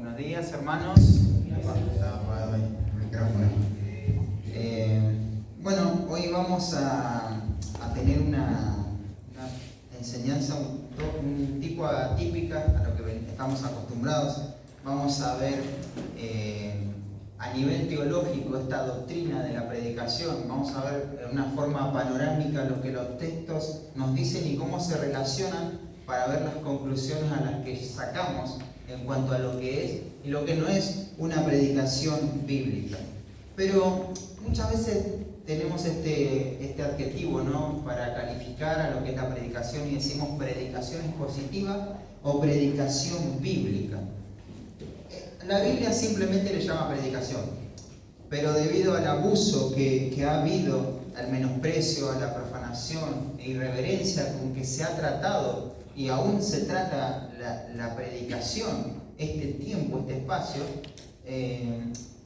Buenos días, hermanos. Bueno, hoy vamos a tener una enseñanza un tipo atípica a lo que estamos acostumbrados. Vamos a ver a nivel teológico esta doctrina de la predicación. Vamos a ver de una forma panorámica lo que los textos nos dicen y cómo se relacionan para ver las conclusiones a las que sacamos en cuanto a lo que es y lo que no es una predicación bíblica. Pero muchas veces tenemos este adjetivo, ¿no?, para calificar a lo que es la predicación, y decimos predicación expositiva o predicación bíblica. La Biblia simplemente le llama predicación, pero debido al abuso que ha habido, al menosprecio, a la profanación e irreverencia con que se ha tratado y aún se trata la predicación, este tiempo, este espacio,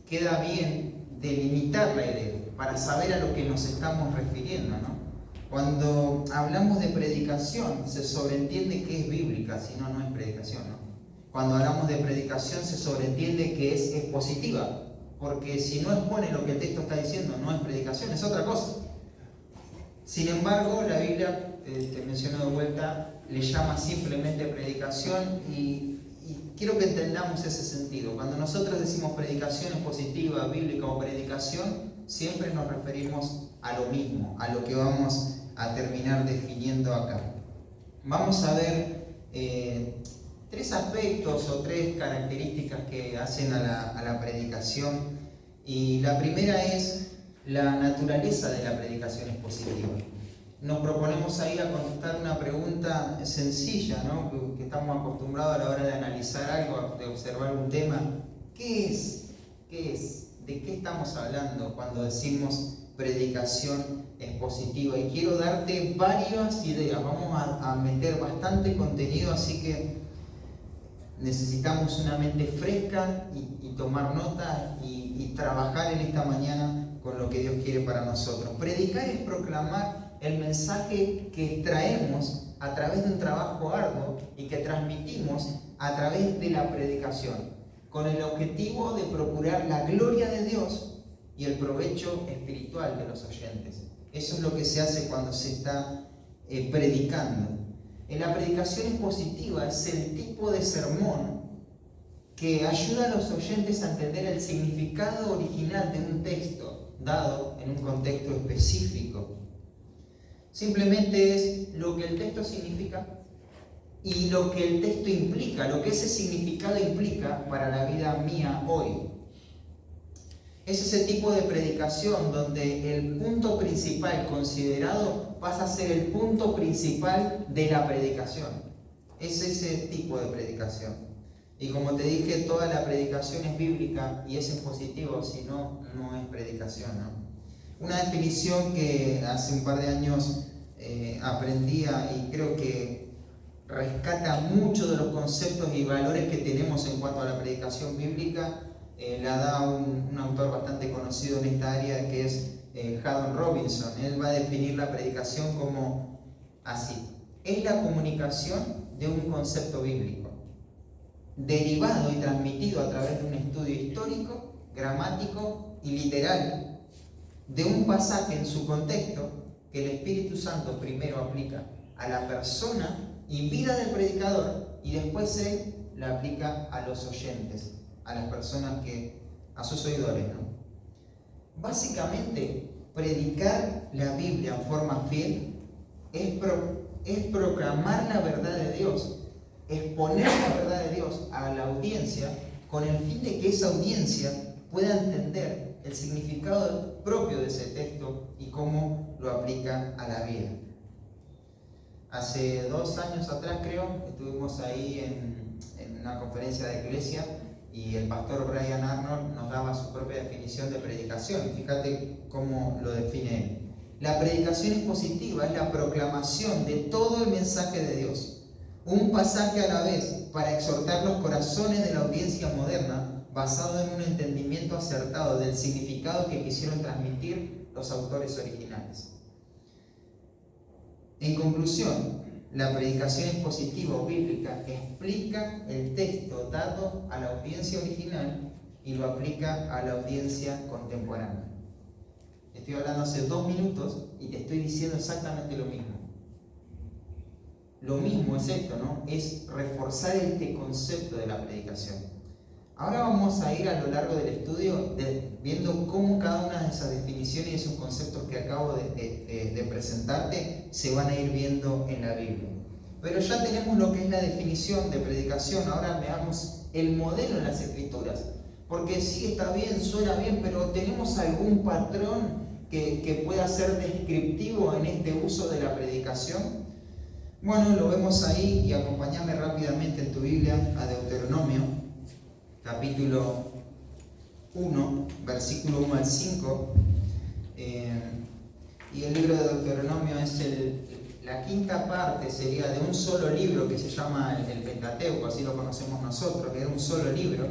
queda bien delimitar la idea para saber a lo que nos estamos refiriendo, ¿no? Cuando hablamos de predicación se sobreentiende que es bíblica, si no, no es predicación, ¿no? Cuando hablamos de predicación se sobreentiende que es expositiva, porque si no expone lo que el texto está diciendo, no es predicación, es otra cosa. Sin embargo, la Biblia, te menciono de vuelta, le llama simplemente predicación y quiero que entendamos ese sentido. Cuando nosotros decimos predicación expositiva, bíblica o predicación, siempre nos referimos a lo mismo, a lo que vamos a terminar definiendo acá. Vamos a ver tres aspectos o tres características que hacen a la predicación, y la primera es la naturaleza de la predicación expositiva. Nos proponemos ahí a contestar una pregunta sencilla, ¿no?, que estamos acostumbrados a la hora de analizar algo, de observar un tema. ¿Qué es? ¿De qué estamos hablando cuando decimos predicación expositiva? Y quiero darte varias ideas. Vamos a meter bastante contenido, así que necesitamos una mente fresca y tomar nota y trabajar en esta mañana con lo que Dios quiere para nosotros. Predicar es proclamar el mensaje que traemos a través de un trabajo arduo y que transmitimos a través de la predicación, con el objetivo de procurar la gloria de Dios y el provecho espiritual de los oyentes. Eso es lo que se hace cuando se está predicando. En la predicación expositiva es el tipo de sermón que ayuda a los oyentes a entender el significado original de un texto dado en un contexto específico. Simplemente es lo que el texto significa y lo que el texto implica, lo que ese significado implica para la vida mía hoy. Es ese tipo de predicación donde el punto principal considerado pasa a ser el punto principal de la predicación. Es ese tipo de predicación. Y como te dije, toda la predicación es bíblica y es expositivo, si no, no es predicación, ¿no? Una definición que hace un par de años aprendía y creo que rescata mucho de los conceptos y valores que tenemos en cuanto a la predicación bíblica, la da un autor bastante conocido en esta área, que es Haddon Robinson. Él va a definir la predicación como así: es la comunicación de un concepto bíblico, derivado y transmitido a través de un estudio histórico, gramático y literal de un pasaje en su contexto que el Espíritu Santo primero aplica a la persona y vida del predicador, y después él la aplica a los oyentes, a las personas a sus oidores, ¿no? Básicamente, predicar la Biblia en forma fiel es proclamar la verdad de Dios, exponer la verdad de Dios a la audiencia con el fin de que esa audiencia pueda entender el significado propio de ese texto y cómo lo aplica a la vida. Hace 2 años atrás, creo, estuvimos ahí en una conferencia de iglesia y el pastor Brian Arnold nos daba su propia definición de predicación. Fíjate cómo lo define él. La predicación expositiva es la proclamación de todo el mensaje de Dios, un pasaje a la vez para exhortar los corazones de la audiencia moderna, basado en un entendimiento acertado del significado que quisieron transmitir los autores originales. En conclusión, La predicación expositiva o bíblica explica el texto dado a la audiencia original y lo aplica a la audiencia contemporánea. Estoy hablando hace 2 minutos y te estoy diciendo exactamente lo mismo. Lo mismo es esto, ¿no? Es reforzar este concepto de la predicación. Ahora vamos a ir a lo largo del estudio viendo cómo cada una de esas definiciones y esos conceptos que acabo de presentarte se van a ir viendo en la Biblia. Pero ya tenemos lo que es la definición de predicación. Ahora veamos el modelo en las Escrituras. Porque sí, está bien, suena bien, pero ¿tenemos algún patrón que pueda ser descriptivo en este uso de la predicación? Bueno, lo vemos ahí y acompáñame rápidamente en tu Biblia a Deuteronomio, capítulo 1, versículo 1 al 5. Y el libro de Deuteronomio es la quinta parte, sería de un solo libro que se llama el Pentateuco, así lo conocemos nosotros, que era un solo libro.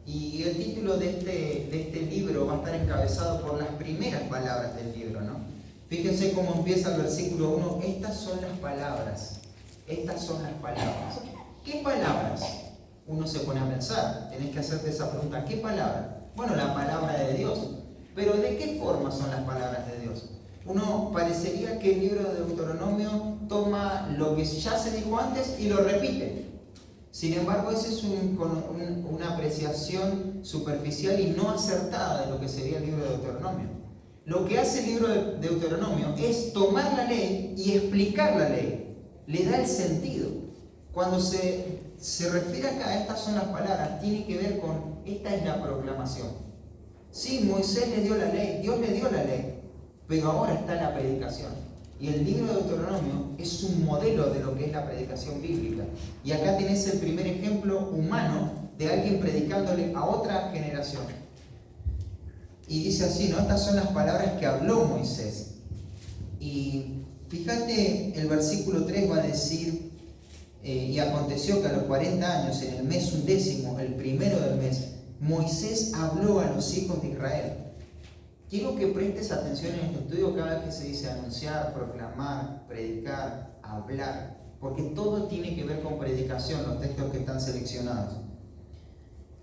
Y el título de este libro va a estar encabezado por las primeras palabras del libro, ¿no? Fíjense cómo empieza el versículo 1. Estas son las palabras. Estas son las palabras. ¿Qué palabras? Uno se pone a pensar. Tenés que hacerte esa pregunta. ¿Qué palabra? Bueno, la palabra de Dios. Pero ¿de qué forma son las palabras de Dios? Uno parecería que el libro de Deuteronomio toma lo que ya se dijo antes y lo repite. Sin embargo, esa es una apreciación superficial y no acertada de lo que sería el libro de Deuteronomio. Lo que hace el libro de Deuteronomio es tomar la ley y explicar la ley. Le da el sentido. Cuando se refiere acá a estas son las palabras, tiene que ver con esta es la proclamación. Sí, Moisés le dio la ley, Dios le dio la ley, pero ahora está la predicación. Y el libro de Deuteronomio es un modelo de lo que es la predicación bíblica. Y acá tenés el primer ejemplo humano de alguien predicándole a otra generación. Y dice así, ¿no? Estas son las palabras que habló Moisés. Y fíjate, el versículo 3 va a decir, y aconteció que a los 40 años, en el mes 11, el primero del mes, Moisés habló a los hijos de Israel. Quiero que prestes atención en este estudio cada vez que se dice anunciar, proclamar, predicar, hablar, porque todo tiene que ver con predicación, los textos que están seleccionados.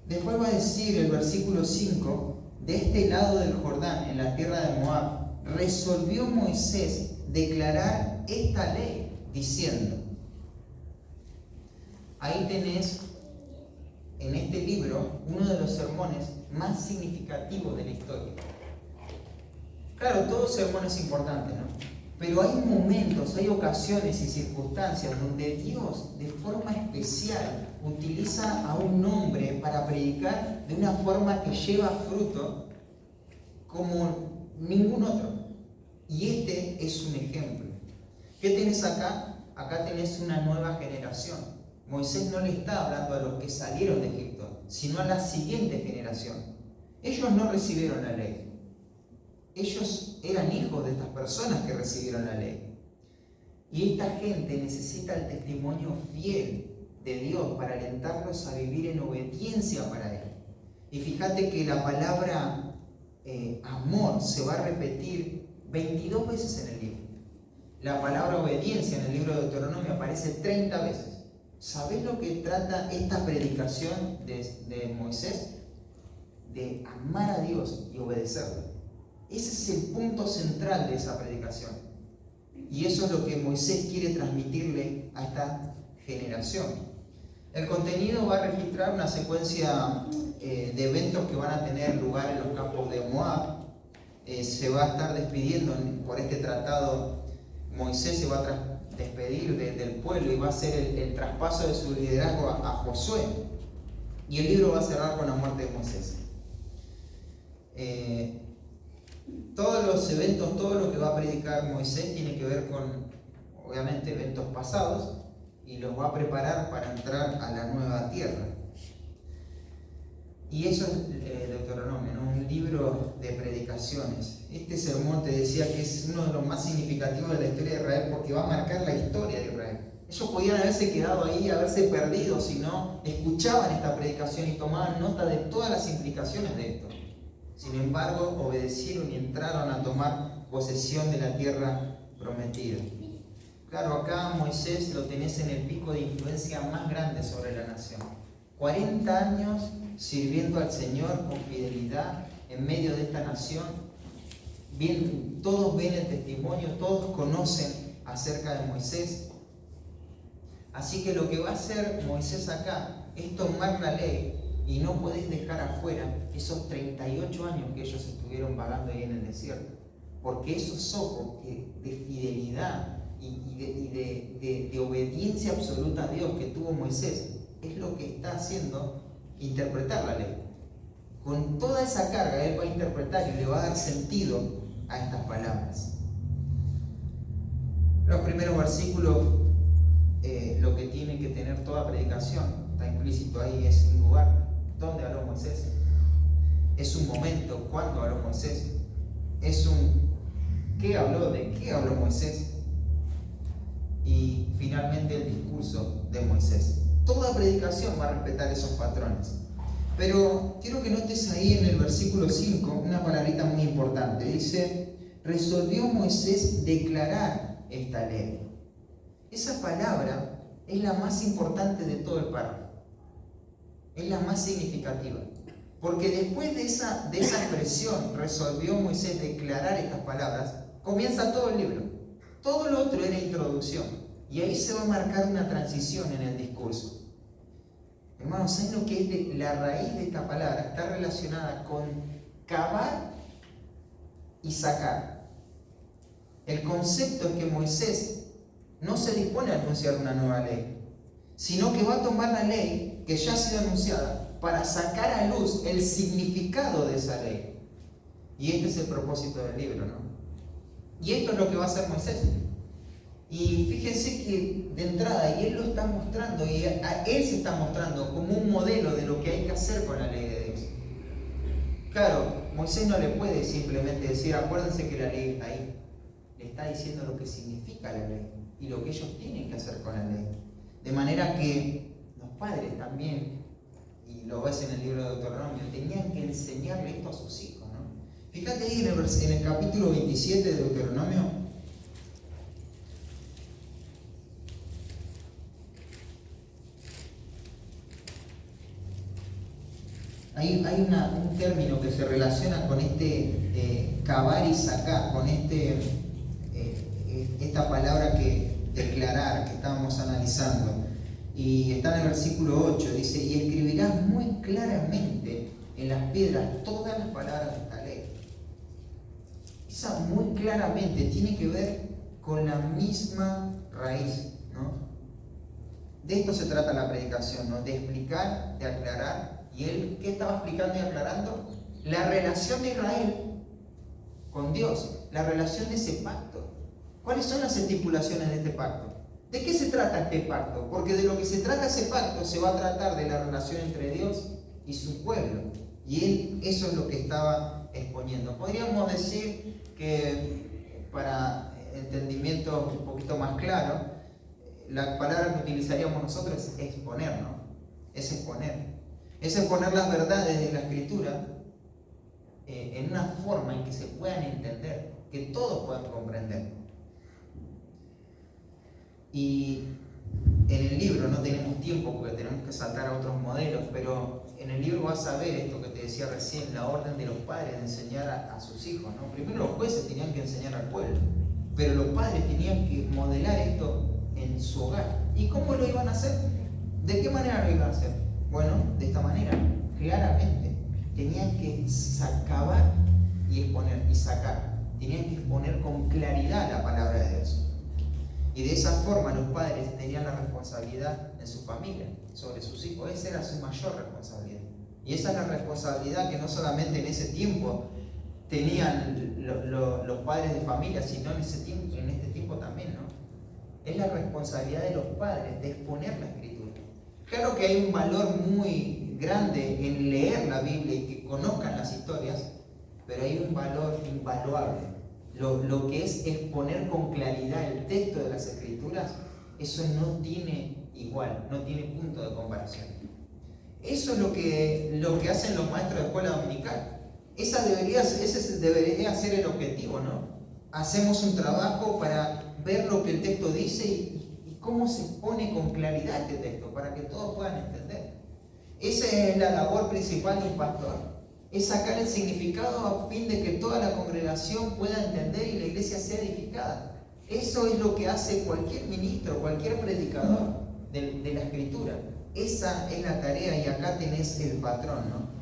Después va a decir el versículo 5, de este lado del Jordán, en la tierra de Moab, resolvió Moisés declarar esta ley, diciendo, ahí tenés en este libro uno de los sermones más significativos de la historia. Claro, todo sermón es importante, ¿no? Pero hay momentos, hay ocasiones y circunstancias donde Dios, de forma especial, utiliza a un hombre para predicar de una forma que lleva fruto como ningún otro. Y este es un ejemplo. ¿Qué tenés acá? Acá tenés una nueva generación. Moisés no le está hablando a los que salieron de Egipto, sino a la siguiente generación. Ellos no recibieron la ley. Ellos eran hijos de estas personas que recibieron la ley. Y esta gente necesita el testimonio fiel de Dios para alentarlos a vivir en obediencia para Él. Y fíjate que la palabra amor se va a repetir 22 veces en el libro. La palabra obediencia en el libro de Deuteronomio aparece 30 veces. ¿Sabés lo que trata esta predicación de Moisés? De amar a Dios y obedecerlo. Ese es el punto central de esa predicación. Y eso es lo que Moisés quiere transmitirle a esta generación. El contenido va a registrar una secuencia de eventos que van a tener lugar en los campos de Moab. Se va a estar despidiendo por este tratado. Moisés se va a despedir del pueblo y va a ser el traspaso de su liderazgo a Josué. Y el libro va a cerrar con la muerte de Moisés. Todos los eventos, todo lo que va a predicar Moisés tiene que ver con, obviamente, eventos pasados y los va a preparar para entrar a la nueva tierra. Y eso es Deuteronomio, ¿no? Un libro de predicaciones. Este sermón te decía que es uno de los más significativos de la historia de Israel porque va a marcar la historia de Israel. Ellos podían haberse quedado ahí, haberse perdido si no escuchaban esta predicación y tomaban nota de todas las implicaciones de esto. Sin embargo, obedecieron y entraron a tomar posesión de la tierra prometida. Claro, acá Moisés lo tenés en el pico de influencia más grande sobre la nación. 40 años sirviendo al Señor con fidelidad en medio de esta nación. Bien, todos ven el testimonio, todos conocen acerca de Moisés. Así que lo que va a hacer Moisés acá es tomar la ley y no podés dejar afuera esos 38 años que ellos estuvieron vagando ahí en el desierto. Porque esos ojos de fidelidad y de obediencia absoluta a Dios que tuvo Moisés es lo que está haciendo interpretar la ley. Con toda esa carga él va a interpretar y le va a dar sentido a estas palabras. Los primeros versículos, lo que tiene que tener toda predicación, está implícito ahí, es un lugar. ¿Dónde habló Moisés? Es un momento. ¿Cuándo habló Moisés? Es un ¿qué habló? ¿De qué habló Moisés? Y finalmente el discurso de Moisés. Toda predicación va a respetar esos patrones. Pero quiero que notes ahí en el versículo 5 una palabrita muy importante. Dice, resolvió Moisés declarar esta ley. Esa palabra es la más importante de todo el párrafo. Es la más significativa. Porque después de esa expresión, resolvió Moisés declarar estas palabras, comienza todo el libro. Todo lo otro era introducción. Y ahí se va a marcar una transición en el discurso. Hermanos, ¿saben lo que es la raíz de esta palabra? Está relacionada con cavar y sacar. El concepto es que Moisés no se dispone a anunciar una nueva ley, sino que va a tomar la ley que ya ha sido anunciada para sacar a luz el significado de esa ley. Y este es el propósito del libro, ¿no? Y esto es lo que va a hacer Moisés. Y fíjense que de entrada, y él lo está mostrando, y a él se está mostrando como un modelo de lo que hay que hacer con la ley de Dios. Claro, Moisés no le puede simplemente decir, acuérdense que la ley está ahí. Le está diciendo lo que significa la ley y lo que ellos tienen que hacer con la ley. De manera que los padres también, y lo ves en el libro de Deuteronomio, tenían que enseñarle esto a sus hijos, ¿no? Fíjate ahí en el capítulo 27 de Deuteronomio. Hay un término que se relaciona con este cavar y sacar, con esta palabra que declarar, que estábamos analizando. Y está en el versículo 8, dice, y escribirás muy claramente en las piedras todas las palabras de esta ley. Esa muy claramente tiene que ver con la misma raíz, ¿no? De esto se trata la predicación, ¿no? De explicar, de aclarar. ¿Y él qué estaba explicando y aclarando? La relación de Israel con Dios, la relación de ese pacto. ¿Cuáles son las estipulaciones de este pacto? ¿De qué se trata este pacto? Porque de lo que se trata ese pacto se va a tratar de la relación entre Dios y su pueblo. Y él eso es lo que estaba exponiendo. Podríamos decir que, para entendimiento un poquito más claro, la palabra que utilizaríamos nosotros es exponer, ¿no? Es exponer. Es exponer las verdades de la Escritura en una forma en que se puedan entender, que todos puedan comprender. Y en el libro, no tenemos tiempo porque tenemos que saltar a otros modelos, pero en el libro vas a ver esto que te decía recién, la orden de los padres de enseñar a sus hijos, ¿no? Primero los jueces tenían que enseñar al pueblo, pero los padres tenían que modelar esto en su hogar. ¿Y cómo lo iban a hacer? ¿De qué manera lo iban a hacer? Bueno, de esta manera, claramente, tenían que cavar y exponer y sacar. Tenían que exponer con claridad la palabra de Dios. Y de esa forma los padres tenían la responsabilidad en su familia, sobre sus hijos. Esa era su mayor responsabilidad. Y esa es la responsabilidad que no solamente en ese tiempo tenían los padres de familia, sino en este tiempo también, ¿no? Es la responsabilidad de los padres de exponer la Escritura. Claro que hay un valor muy grande en leer la Biblia y que conozcan las historias, pero hay un valor invaluable. Lo que es exponer con claridad el texto de las Escrituras, eso no tiene igual, no tiene punto de comparación. Eso es lo que hacen los maestros de escuela dominical. Ese debería ser el objetivo, ¿no? Hacemos un trabajo para ver lo que el texto dice y cómo se pone con claridad este texto, para que todos puedan entender. Esa es la labor principal de un pastor, es sacar el significado a fin de que toda la congregación pueda entender y la iglesia sea edificada. Eso es lo que hace cualquier ministro, cualquier predicador de la Escritura. Esa es la tarea y acá tenés el patrón, ¿no?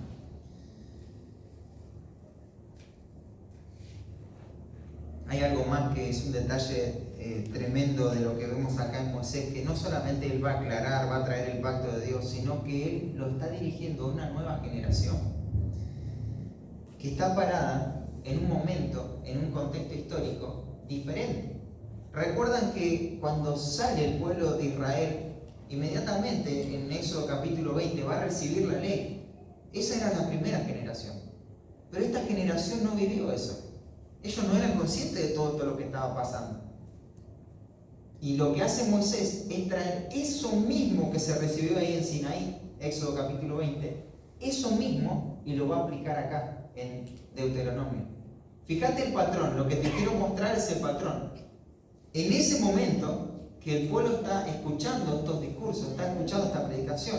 Hay algo más que es un detalle tremendo de lo que vemos acá en Moisés, que no solamente él va a aclarar, va a traer el pacto de Dios, sino que él lo está dirigiendo a una nueva generación que está parada en un momento, en un contexto histórico diferente. Recuerdan que cuando sale el pueblo de Israel, inmediatamente en Éxodo capítulo 20 va a recibir la ley. Esa era la primera generación. Pero esta generación no vivió eso. Ellos no eran conscientes de todo lo que estaba pasando. Y lo que hace Moisés es traer eso mismo que se recibió ahí en Sinaí, Éxodo capítulo 20, eso mismo, y lo va a aplicar acá en Deuteronomio. Fíjate el patrón, lo que te quiero mostrar es el patrón. En ese momento que el pueblo está escuchando estos discursos, está escuchando esta predicación,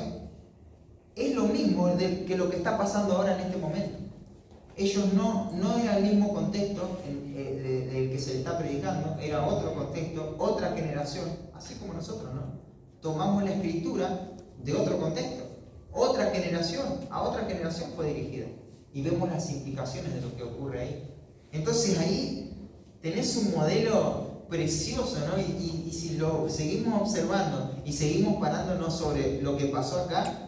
es lo mismo que lo que está pasando ahora en este momento. Ellos no era el mismo contexto del que se le está predicando, era otro contexto, otra generación, así como nosotros, ¿no? Tomamos la escritura de otro contexto, otra generación, a otra generación fue dirigida, y vemos las implicaciones de lo que ocurre ahí. Entonces ahí tenés un modelo precioso, ¿no? Y si lo seguimos observando y seguimos parándonos sobre lo que pasó acá,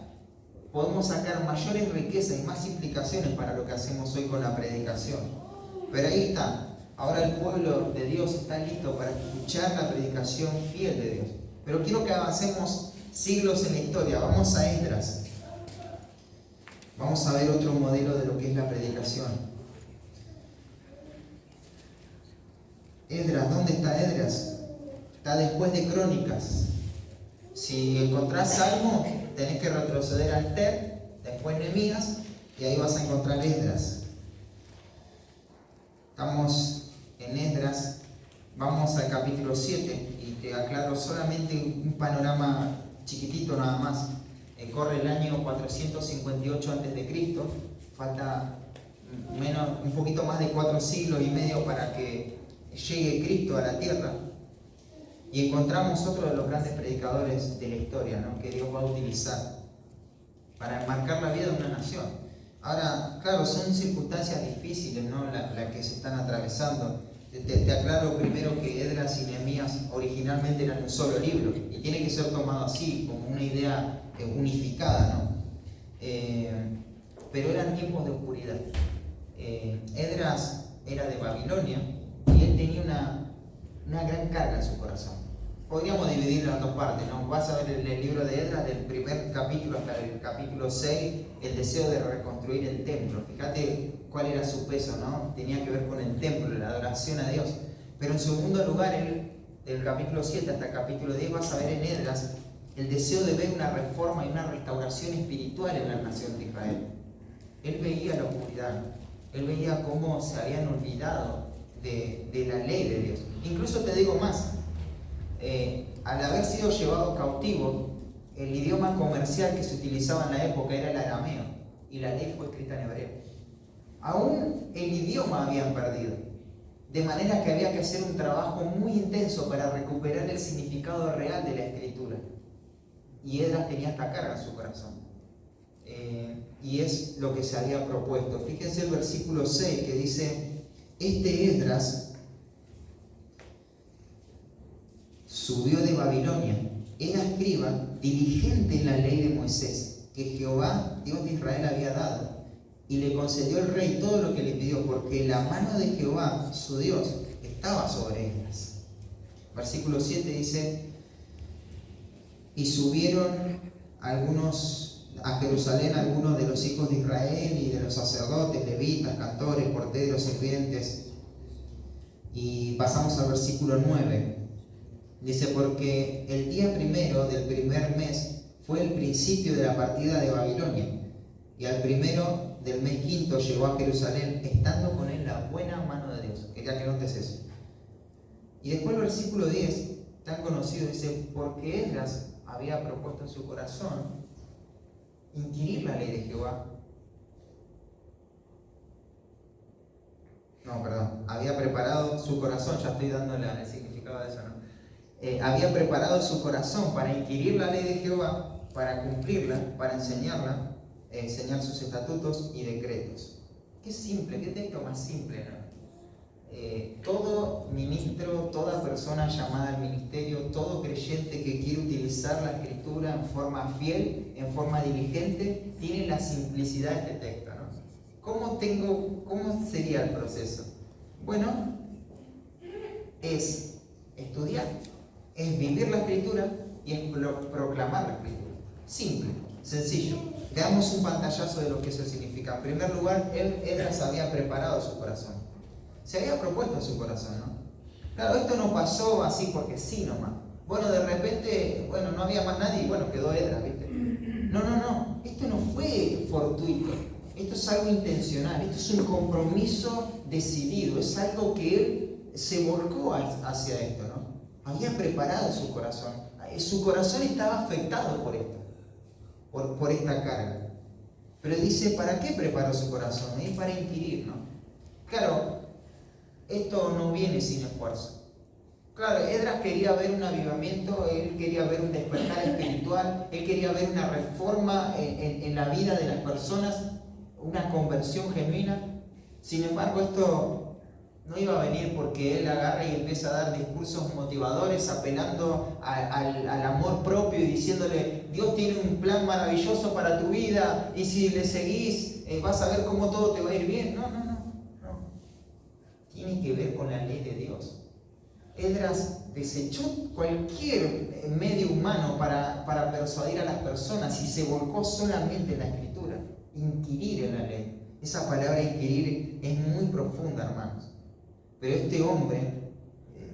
podemos sacar mayores riquezas y más implicaciones para lo que hacemos hoy con la predicación. Pero ahí está. Ahora el pueblo de Dios está listo para escuchar la predicación fiel de Dios. Pero quiero que avancemos siglos en la historia. Vamos a Esdras. Vamos a ver otro modelo de lo que es la predicación. Esdras, ¿dónde está Esdras? Está después de Crónicas. Si encontrás Salmo, tenés que retroceder al Ter, después Nehemías, y ahí vas a encontrar Esdras. Estamos en Esdras, vamos al capítulo 7, y te aclaro solamente un panorama chiquitito nada más. Corre el año 458 a.C., falta un poquito más de 4 siglos y medio para que llegue Cristo a la tierra. Y encontramos otro de los grandes predicadores de la historia, ¿no? Que Dios va a utilizar para enmarcar la vida de una nación. Ahora, claro, son circunstancias difíciles, ¿no? Las que se están atravesando. Te aclaro primero que Esdras y Nehemías originalmente eran un solo libro, y tiene que ser tomado así, como una idea unificada, ¿no? Pero eran tiempos de oscuridad. Esdras era de Babilonia y él tenía una gran carga en su corazón. Podríamos dividirlo en dos partes, ¿no? Vas a ver el libro de Esdras, del primer capítulo hasta el capítulo 6, el deseo de reconstruir el templo. Fíjate cuál era su peso, ¿no? Tenía que ver con el templo, la adoración a Dios. Pero en segundo lugar, del capítulo 7 hasta el capítulo 10, vas a ver en Esdras el deseo de ver una reforma y una restauración espiritual en la nación de Israel. Él veía la oscuridad, él veía cómo se habían olvidado de la ley de Dios. Incluso te digo más, al haber sido llevado cautivo, el idioma comercial que se utilizaba en la época era el arameo, y la ley fue escrita en hebreo. Aún el idioma habían perdido, de manera que había que hacer un trabajo muy intenso para recuperar el significado real de la escritura. Y Esdras tenía esta carga en su corazón, y es lo que se había propuesto. Fíjense el versículo 6 que dice: este Esdras subió de Babilonia, era escriba, diligente en la ley de Moisés, que Jehová, Dios de Israel, había dado, y le concedió el rey todo lo que le pidió, porque la mano de Jehová, su Dios, estaba sobre Esdras. Versículo 7 dice: y subieron a Jerusalén algunos de los hijos de Israel y de los sacerdotes, levitas, cantores, porteros, sirvientes. Y pasamos al versículo 9. Dice: porque el día primero del primer mes fue el principio de la partida de Babilonia, y al primero del mes quinto llegó a Jerusalén, estando con él la buena mano de Dios. Quería que notes eso. Y después el versículo 10, tan conocido, dice, porque Esdras había propuesto en su corazón inquirir la ley de Jehová. No, perdón, había preparado su corazón, ya estoy dando el significado de eso, ¿no? Había preparado su corazón para inquirir la ley de Jehová, para cumplirla, para enseñarla, enseñar sus estatutos y decretos. Qué simple, qué texto más simple, ¿no? Todo ministro, toda persona llamada al ministerio, todo creyente que quiere utilizar la Escritura en forma fiel, en forma diligente, tiene la simplicidad de este texto, ¿no? ¿Cómo sería el proceso? Bueno, es estudiar, es vivir la Escritura y es proclamar la Escritura. Simple, sencillo. Veamos un pantallazo de lo que eso significa. En primer lugar, Esdras había preparado su corazón. Se había propuesto en su corazón, ¿no? Claro, esto no pasó así porque sí nomás. Bueno, de repente, no había más nadie y quedó Esdras, ¿viste? No. Esto no fue fortuito. Esto es algo intencional. Esto es un compromiso decidido. Es algo que él se volcó hacia esto, ¿no? Había preparado su corazón. Su corazón estaba afectado por esto, por esta carga. Pero dice, ¿para qué preparó su corazón? Para inquirir, ¿no? Claro, esto no viene sin esfuerzo. Claro, Esdras quería ver un avivamiento, él quería ver un despertar espiritual, él quería ver una reforma en la vida de las personas, una conversión genuina. Sin embargo, esto no iba a venir porque él agarra y empieza a dar discursos motivadores, apelando al amor propio y diciéndole, Dios tiene un plan maravilloso para tu vida y si le seguís vas a ver cómo todo te va a ir bien. No. Tiene que ver con la ley de Dios. Esdras desechó cualquier medio humano para persuadir a las personas y se volcó solamente en la Escritura, inquirir en la ley. Esa palabra inquirir es muy profunda, hermanos. Pero este hombre,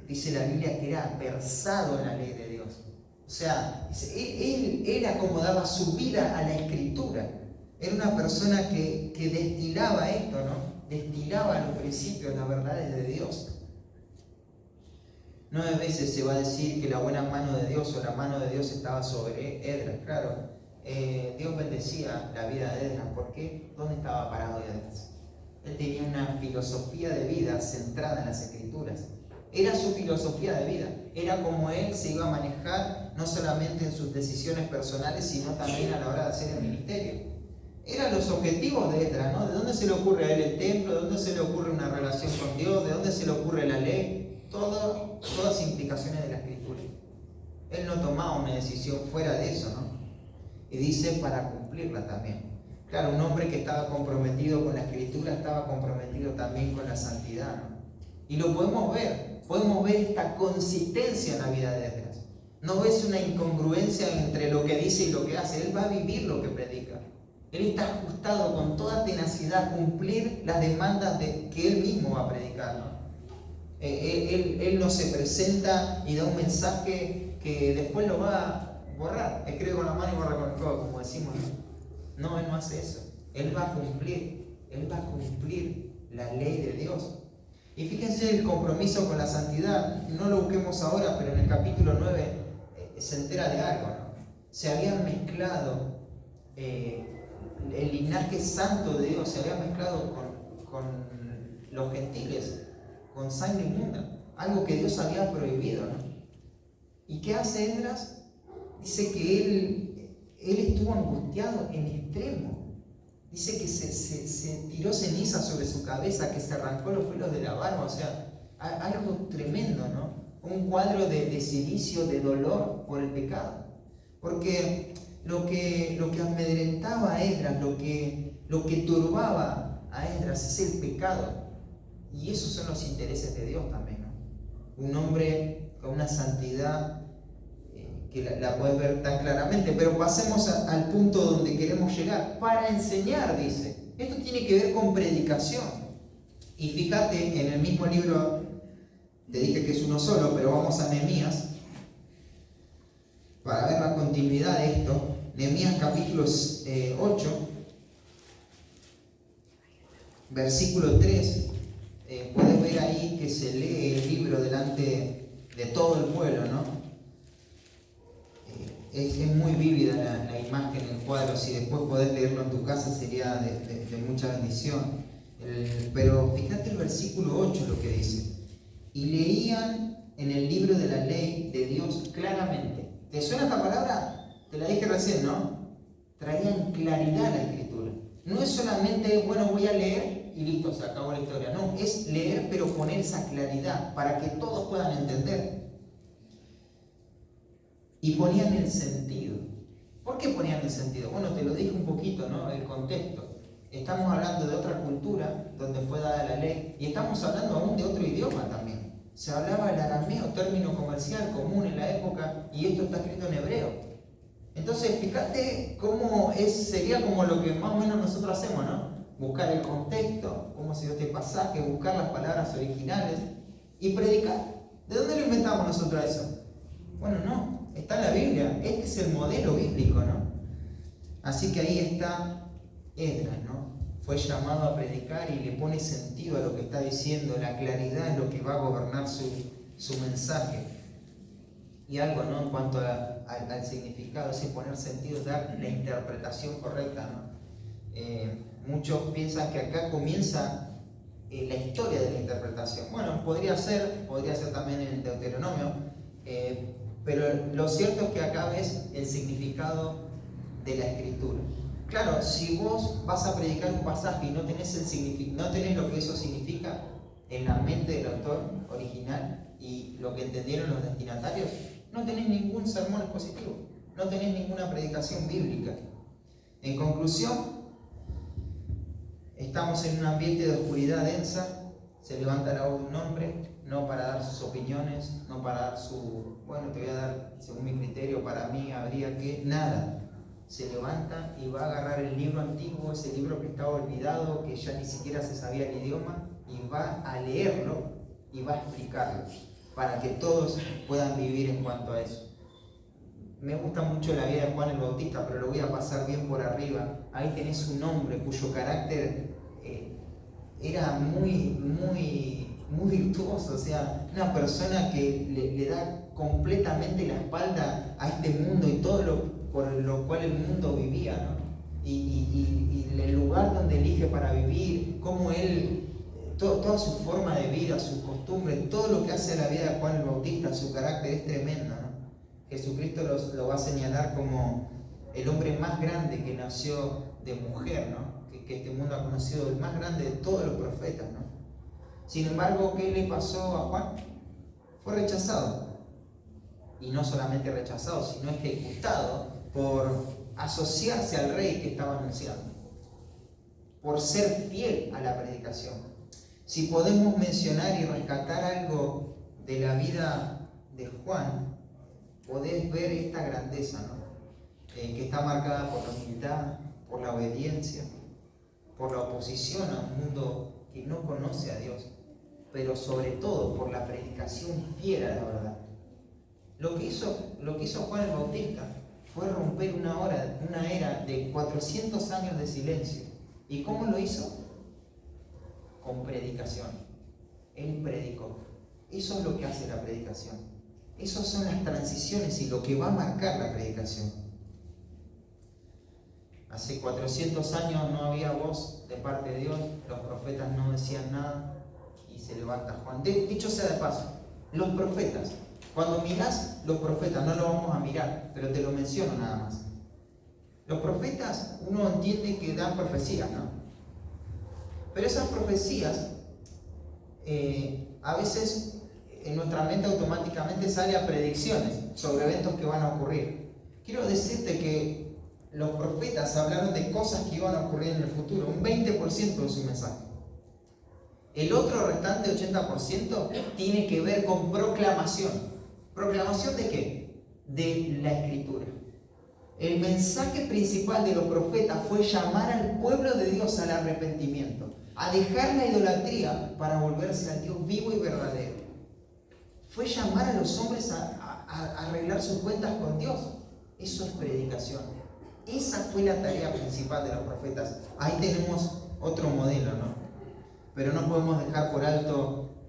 dice la Biblia, que era versado en la ley de Dios. O sea, él acomodaba su vida a la Escritura. Era una persona que destilaba esto, ¿no? Destilaba los principios, las verdades de Dios. 9 veces se va a decir que la buena mano de Dios o la mano de Dios estaba sobre Esdras. Claro, Dios bendecía la vida de Esdras. ¿Por qué? ¿Dónde estaba parado Esdras? Él tenía una filosofía de vida centrada en las Escrituras. Era su filosofía de vida. Era como él se iba a manejar, no solamente en sus decisiones personales, sino también a la hora de hacer el ministerio. Eran los objetivos de Esdras, ¿no? ¿De dónde se le ocurre a él el templo? ¿De dónde se le ocurre una relación con Dios? ¿De dónde se le ocurre la ley? Todas implicaciones de la Escritura. Él no tomaba una decisión fuera de eso, ¿no? Y dice para cumplirla también. Claro, un hombre que estaba comprometido con la Escritura estaba comprometido también con la santidad, ¿no? Y lo podemos ver esta consistencia en la vida de Esdras. No ves una incongruencia entre lo que dice y lo que hace. Él va a vivir lo que predica. Él está ajustado con toda tenacidad a cumplir las demandas que él mismo va a predicar, ¿no? Él no se presenta y da un mensaje que después lo va a borrar. Escribe con la mano y borra con el codo, como decimos, ¿no? No, él no hace eso. Él va a cumplir la ley de Dios. Y fíjense el compromiso con la santidad. No lo busquemos ahora, pero en el capítulo 9 se entera de algo, ¿no? Se habían mezclado el linaje santo de Dios, se había mezclado con los gentiles, con sangre inmunda, algo que Dios había prohibido, ¿no? ¿Y qué hace Esdras? Dice que él estuvo angustiado en extremo. Dice que se tiró ceniza sobre su cabeza, que se arrancó los pelos de la barba, o sea, algo tremendo, ¿no? Un cuadro de silicio, de dolor por el pecado. Porque lo que amedrentaba a Esdras, lo que turbaba a Esdras es el pecado. Y esos son los intereses de Dios también, ¿no? Un hombre con una santidad que la puedes ver tan claramente, pero pasemos al punto donde queremos llegar. Para enseñar, dice. Esto tiene que ver con predicación. Y fíjate, en el mismo libro, te dije que es uno solo, pero vamos a Nehemías, para ver la continuidad de esto. Nehemías capítulo 8, versículo 3. Puedes ver ahí que se lee el libro delante de todo el pueblo, ¿no? Es muy vívida la imagen, el cuadro. Si después podés leerlo en tu casa sería de mucha bendición. Pero fíjate el versículo 8 lo que dice. Y leían en el libro de la ley de Dios claramente. ¿Te suena esta palabra? Te la dije recién, ¿no? Traían claridad a la escritura. No es solamente, bueno, voy a leer y listo, se acabó la historia. No, es leer pero poner esa claridad para que todos puedan entender. Y ponían el sentido. ¿Por qué ponían el sentido? Bueno, te lo dije un poquito, ¿no? El contexto. Estamos hablando de otra cultura donde fue dada la ley y estamos hablando aún de otro idioma también. Se hablaba el arameo, término comercial común en la época, y esto está escrito en hebreo. Entonces, fíjate cómo sería como lo que más o menos nosotros hacemos, ¿no? Buscar el contexto, cómo se dio este pasaje, buscar las palabras originales y predicar. ¿De dónde lo inventamos nosotros eso? Bueno, no, está en la Biblia. Este es el modelo bíblico, ¿no? Así que ahí está Esdras, ¿no? Fue llamado a predicar y le pone sentido a lo que está diciendo. La claridad es lo que va a gobernar su mensaje. Y algo, ¿no? En cuanto al significado, ese poner sentido, dar la interpretación correcta, ¿no? Muchos piensan que acá comienza la historia de la interpretación. Bueno, podría ser también en Deuteronomio, pero lo cierto es que acá ves el significado de la escritura. Claro, si vos vas a predicar un pasaje y no tenés no tenés lo que eso significa en la mente del autor original y lo que entendieron los destinatarios, no tenés ningún sermón expositivo, no tenés ninguna predicación bíblica. En conclusión, estamos en un ambiente de oscuridad densa. Se levanta la voz de un hombre, no para dar sus opiniones, no para dar bueno, te voy a dar según mi criterio, para mí habría que, nada. Se levanta y va a agarrar el libro antiguo, ese libro que estaba olvidado, que ya ni siquiera se sabía el idioma, y va a leerlo y va a explicarlo, para que todos puedan vivir en cuanto a eso. Me gusta mucho la vida de Juan el Bautista, pero lo voy a pasar bien por arriba. Ahí tenés un hombre cuyo carácter era muy virtuoso, o sea, una persona que le da completamente la espalda a este mundo y todo por lo cual el mundo vivía, ¿no? Y el lugar donde elige para vivir, cómo él, toda su forma de vida, sus costumbres, todo lo que hace a la vida de Juan el Bautista, su carácter es tremendo, ¿no? Jesucristo lo va a señalar como el hombre más grande que nació de mujer, ¿no? Que este mundo ha conocido, el más grande de todos los profetas, ¿no? Sin embargo, ¿qué le pasó a Juan? Fue rechazado. Y no solamente rechazado, sino ejecutado por asociarse al rey que estaba anunciando, por ser fiel a la predicación. Si podemos mencionar y rescatar algo de la vida de Juan, podés ver esta grandeza, ¿no? Que está marcada por la humildad, por la obediencia, por la oposición a un mundo que no conoce a Dios, pero sobre todo por la predicación fiel a la verdad. Lo que hizo Juan el Bautista fue romper una era de 400 años de silencio. ¿Y cómo lo hizo? Con predicación. Él predicó. Eso es lo que hace la predicación. Esas son las transiciones y lo que va a marcar la predicación. Hace 400 años no había voz de parte de Dios, los profetas no decían nada y se levanta Juan. Dicho sea de paso, los profetas, cuando mirás los profetas, no lo vamos a mirar, pero te lo menciono nada más. Los profetas, uno entiende que dan profecías, ¿no? Pero esas profecías, a veces en nuestra mente automáticamente sale a predicciones sobre eventos que van a ocurrir. Quiero decirte que los profetas hablaron de cosas que iban a ocurrir en el futuro, un 20% de su mensaje. El otro restante 80% tiene que ver con proclamación. ¿Proclamación de qué? De la Escritura. El mensaje principal de los profetas fue llamar al pueblo de Dios al arrepentimiento, a dejar la idolatría para volverse al Dios vivo y verdadero. Fue llamar a los hombres a arreglar sus cuentas con Dios. Eso es predicación. Esa fue la tarea principal de los profetas. Ahí tenemos otro modelo, ¿no? Pero no podemos dejar por alto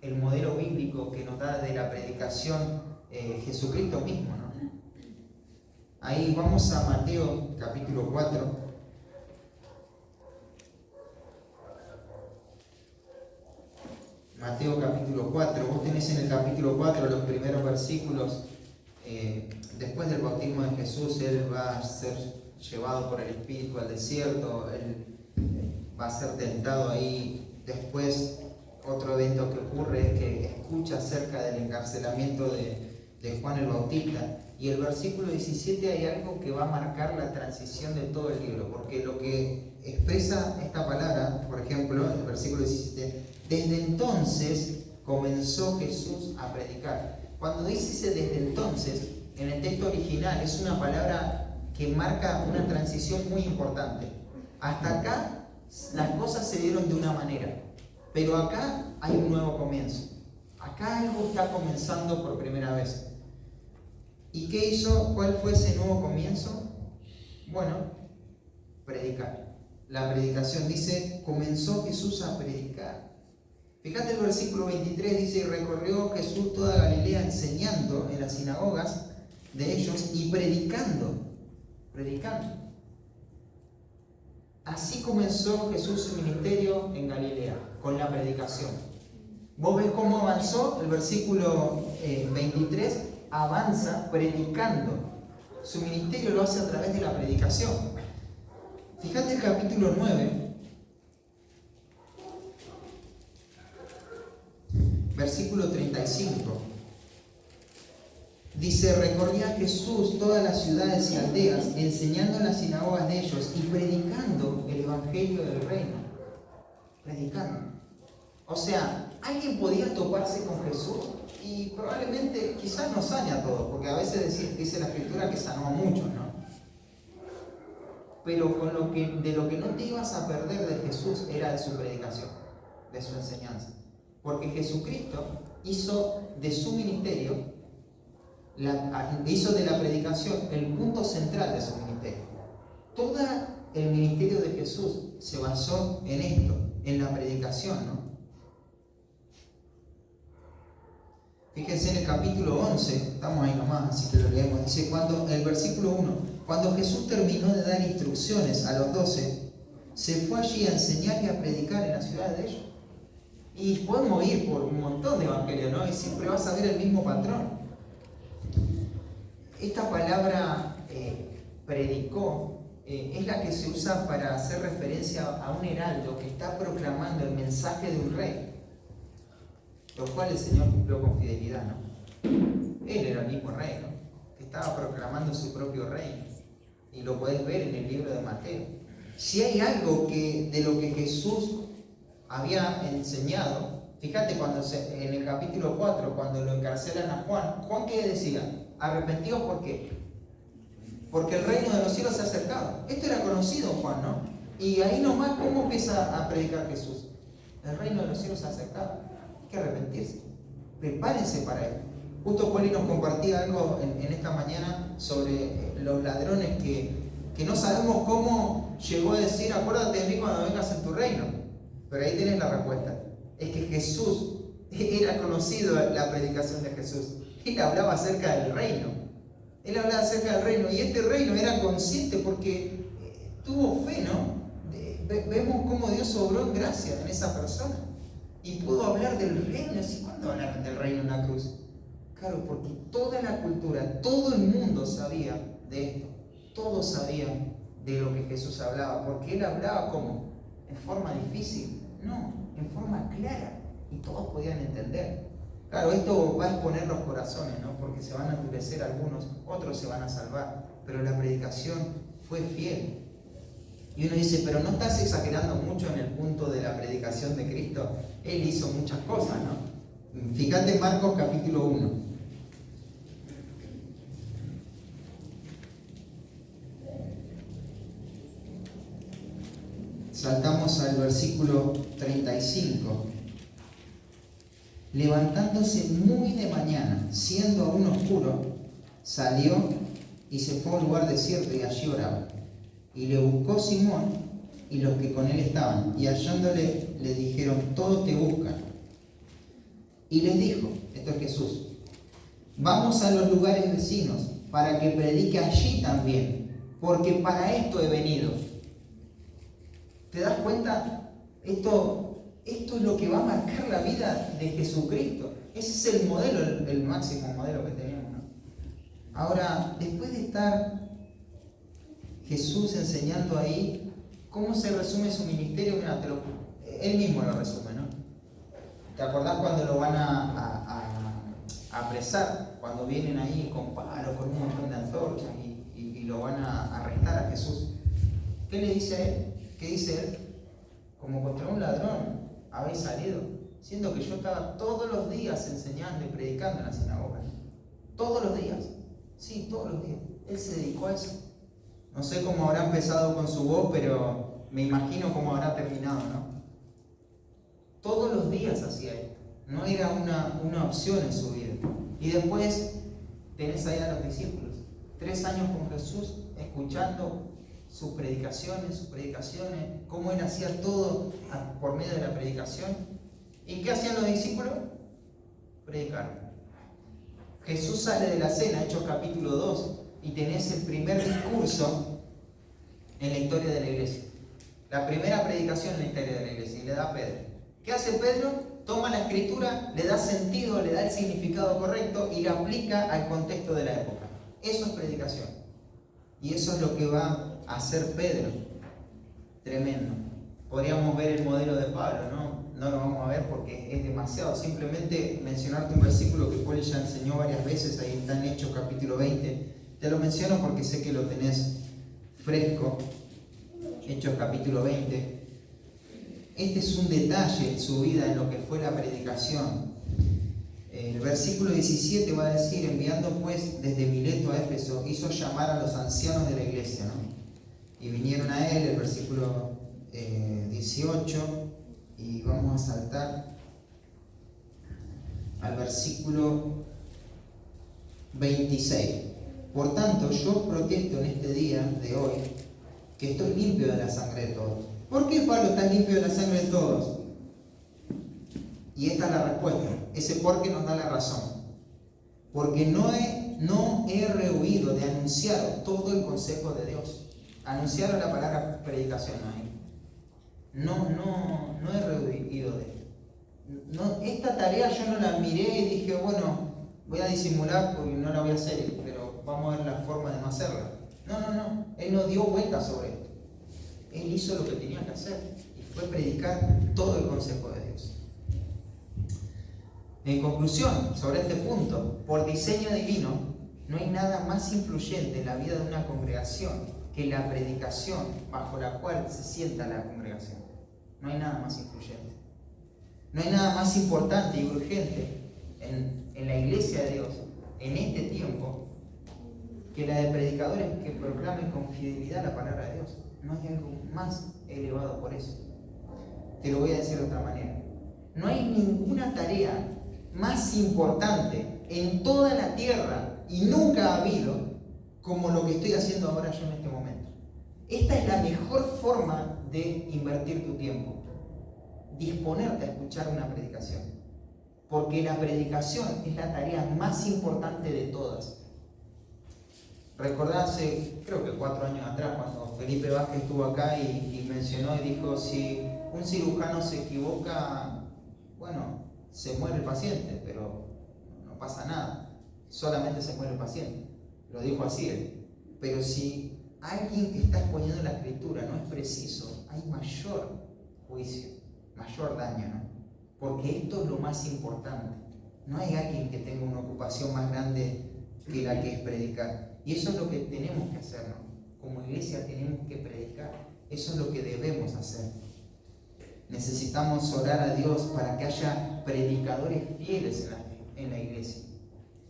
el modelo bíblico que nos da de la predicación Jesucristo mismo, ¿no? Ahí vamos a Mateo capítulo 4. Mateo capítulo 4, vos tenés en el capítulo 4 los primeros versículos. Después del bautismo de Jesús, Él va a ser llevado por el Espíritu al desierto, Él va a ser tentado ahí. Después, otro evento que ocurre es que escucha acerca del encarcelamiento de Juan el Bautista. Y el versículo 17 hay algo que va a marcar la transición de todo el libro, porque lo que expresa esta palabra, por ejemplo, el versículo 17, desde entonces comenzó Jesús a predicar. Cuando dice desde entonces, en el texto original es una palabra que marca una transición muy importante. Hasta acá las cosas se dieron de una manera, pero acá hay un nuevo comienzo. Acá algo está comenzando por primera vez. ¿Y qué hizo? ¿Cuál fue ese nuevo comienzo? Bueno, predicar. La predicación dice, comenzó Jesús a predicar. Fíjate el versículo 23, dice, y recorrió Jesús toda Galilea enseñando en las sinagogas de ellos y predicando. Así comenzó Jesús su ministerio en Galilea, con la predicación. ¿Vos ves cómo avanzó? El versículo 23 avanza predicando. Su ministerio lo hace a través de la predicación. Fíjate el capítulo 9, versículo 35. Dice, recorría Jesús todas las ciudades y aldeas, enseñando en las sinagogas de ellos y predicando el evangelio del reino. Predicando. O sea, alguien podía toparse con Jesús y probablemente, quizás no sane a todos, porque a veces dice la Escritura que sanó a muchos, ¿no? Pero de lo que no te ibas a perder de Jesús era de su predicación, de su enseñanza. Porque Jesucristo hizo de su ministerio, hizo de la predicación el punto central de su ministerio. Todo el ministerio de Jesús se basó en esto, en la predicación, ¿no? Fíjense en el capítulo 11, estamos ahí nomás, así que lo leemos. Dice, el versículo 1, cuando Jesús terminó de dar instrucciones a los 12, se fue allí a enseñar y a predicar en la ciudad de ellos. Y podemos ir por un montón de evangelios, ¿no? Y siempre vas a ver el mismo patrón. Esta palabra predicó es la que se usa para hacer referencia a un heraldo que está proclamando el mensaje de un rey, lo cual el Señor cumplió con fidelidad, ¿no? Él era el mismo rey, ¿no? Que estaba proclamando su propio reino. Y lo podés ver en el libro de Mateo. Si hay algo de lo que Jesús había enseñado, fíjate en el capítulo 4, cuando lo encarcelan a Juan, ¿qué decía? Arrepentidos, ¿por qué? Porque el reino de los cielos se ha acercado. Esto era conocido, Juan, ¿no? Y ahí nomás, ¿cómo empieza a predicar Jesús? El reino de los cielos se ha acercado. Hay que arrepentirse. Prepárense para él. Justo Poli nos compartía algo en esta mañana sobre los ladrones que no sabemos cómo llegó a decir, acuérdate de mí cuando vengas en tu reino. Pero ahí tienes la respuesta. Es que Jesús, era conocido la predicación de Jesús. Él hablaba acerca del reino. Él hablaba acerca del reino. Y este reino era consciente porque tuvo fe, ¿no? Vemos cómo Dios obró en gracia en esa persona. Y pudo hablar del reino. ¿Y cuándo hablaron del reino en la cruz? Claro, porque toda la cultura, todo el mundo sabía de esto. Todos sabían de lo que Jesús hablaba. Porque Él hablaba ¿cómo? ¿En forma difícil? No, en forma clara. Y todos podían entender. Claro, esto va a exponer los corazones, ¿no? Porque se van a endurecer algunos, otros se van a salvar. Pero la predicación fue fiel. Y uno dice, pero ¿no estás exagerando mucho en el punto de la predicación de Cristo? Él hizo muchas cosas, ¿no? Fíjate en Marcos capítulo 1. Saltamos al versículo 35. Levantándose muy de mañana, siendo aún oscuro, salió y se fue a un lugar desierto y allí oraba. Y le buscó Simón y los que con él estaban, y hallándole le dijeron, todos te buscan. Y les dijo, esto es Jesús, vamos a los lugares vecinos para que predique allí también, porque para esto he venido. ¿Te das cuenta? Esto es lo que va a marcar la vida de Jesucristo. Ese es el modelo, el máximo modelo que tenemos, ¿no? Ahora, después de estar Jesús enseñando ahí, ¿cómo se resume su ministerio? Mira, él mismo lo resume, ¿no? ¿Te acordás cuando lo van a apresar? Cuando vienen ahí con palo, con un montón de antorchas y lo van a arrestar a Jesús. ¿Qué le dice a él? ¿Qué dice él? Como contra un ladrón habéis salido, siendo que yo estaba todos los días enseñando y predicando en la sinagoga. Todos los días. Sí, todos los días. Él se dedicó a eso. No sé cómo habrá empezado con su voz, pero me imagino cómo habrá terminado, ¿no? Todos los días hacía esto. No era una opción en su vida. Y después tenés ahí a los discípulos. 3 años con Jesús, escuchando sus predicaciones, cómo él hacía todo por medio de la predicación. ¿Y qué hacían los discípulos? Predicar. Jesús sale de la cena, Hechos capítulo 2, y tenés el primer discurso en la historia de la iglesia. La primera predicación en la historia de la iglesia, y le da a Pedro. ¿Qué hace Pedro? Toma la escritura, le da sentido, le da el significado correcto y la aplica al contexto de la época. Eso es predicación. Y eso es lo que va a hacer Pedro. Tremendo. Podríamos ver el modelo de Pablo, ¿no? No lo vamos a ver porque es demasiado. Simplemente mencionarte un versículo que Paul ya enseñó varias veces, ahí está en Hechos capítulo 20. Te lo menciono porque sé que lo tenés fresco. Hechos capítulo 20. Este es un detalle en su vida, en lo que fue la predicación. El versículo 17 va a decir, enviando pues desde Mileto a Éfeso, hizo llamar a los ancianos de la iglesia, ¿no? Y vinieron a él, el versículo 18, y vamos a saltar al versículo 26. Por tanto, yo os protesto en este día de hoy que estoy limpio de la sangre de todos. ¿Por qué, Pablo, estás limpio de la sangre de todos? Y esta es la respuesta. Ese por qué nos da la razón. Porque no he rehuido de anunciar todo el consejo de Dios. Anunciar la palabra predicación ahí. No he rehuido de él. Esta tarea yo no la miré y dije, bueno, voy a disimular porque no la voy a hacer, pero vamos a ver la forma de no hacerla. No. Él no dio vuelta sobre esto. Él hizo lo que tenía que hacer y fue predicar todo el consejo de Dios. En conclusión, sobre este punto, por diseño divino, no hay nada más influyente en la vida de una congregación que la predicación bajo la cual se sienta la congregación. No hay nada más influyente. No hay nada más importante y urgente en la iglesia de Dios, en este tiempo, que la de predicadores que proclamen con fidelidad la palabra de Dios. No hay algo más elevado por eso. Te lo voy a decir de otra manera. No hay ninguna tarea más importante en toda la tierra y nunca ha habido como lo que estoy haciendo ahora yo en este momento. Esta es la mejor forma de invertir tu tiempo. Disponerte a escuchar una predicación. Porque la predicación es la tarea más importante de todas. Recordá hace, creo que 4 años atrás, cuando Felipe Vázquez estuvo acá y mencionó y dijo, si un cirujano se equivoca, bueno, se muere el paciente, pero no pasa nada, solamente se muere el paciente. Lo dijo así él. Pero si alguien que está exponiendo la escritura no es preciso, hay mayor juicio, mayor daño, ¿no? Porque esto es lo más importante. No hay alguien que tenga una ocupación más grande que la que es predicar. Y eso es lo que tenemos que hacer, ¿no? Como iglesia tenemos que predicar. Eso es lo que debemos hacer. Necesitamos orar a Dios para que haya predicadores fieles en la iglesia.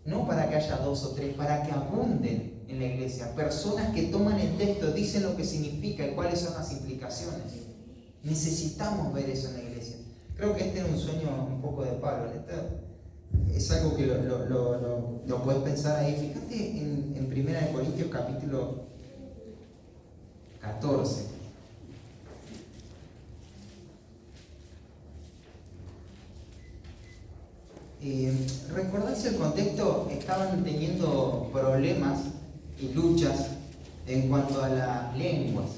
No para que haya 2 o 3, para que abunden en la iglesia. Personas que toman el texto, dicen lo que significa y cuáles son las implicaciones. Necesitamos ver eso en la iglesia. Creo que este era un sueño un poco de Pablo. Es algo que lo puedes pensar ahí. Fíjate en 1 Corintios capítulo 14. recordarse el contexto, estaban teniendo problemas y luchas en cuanto a las lenguas.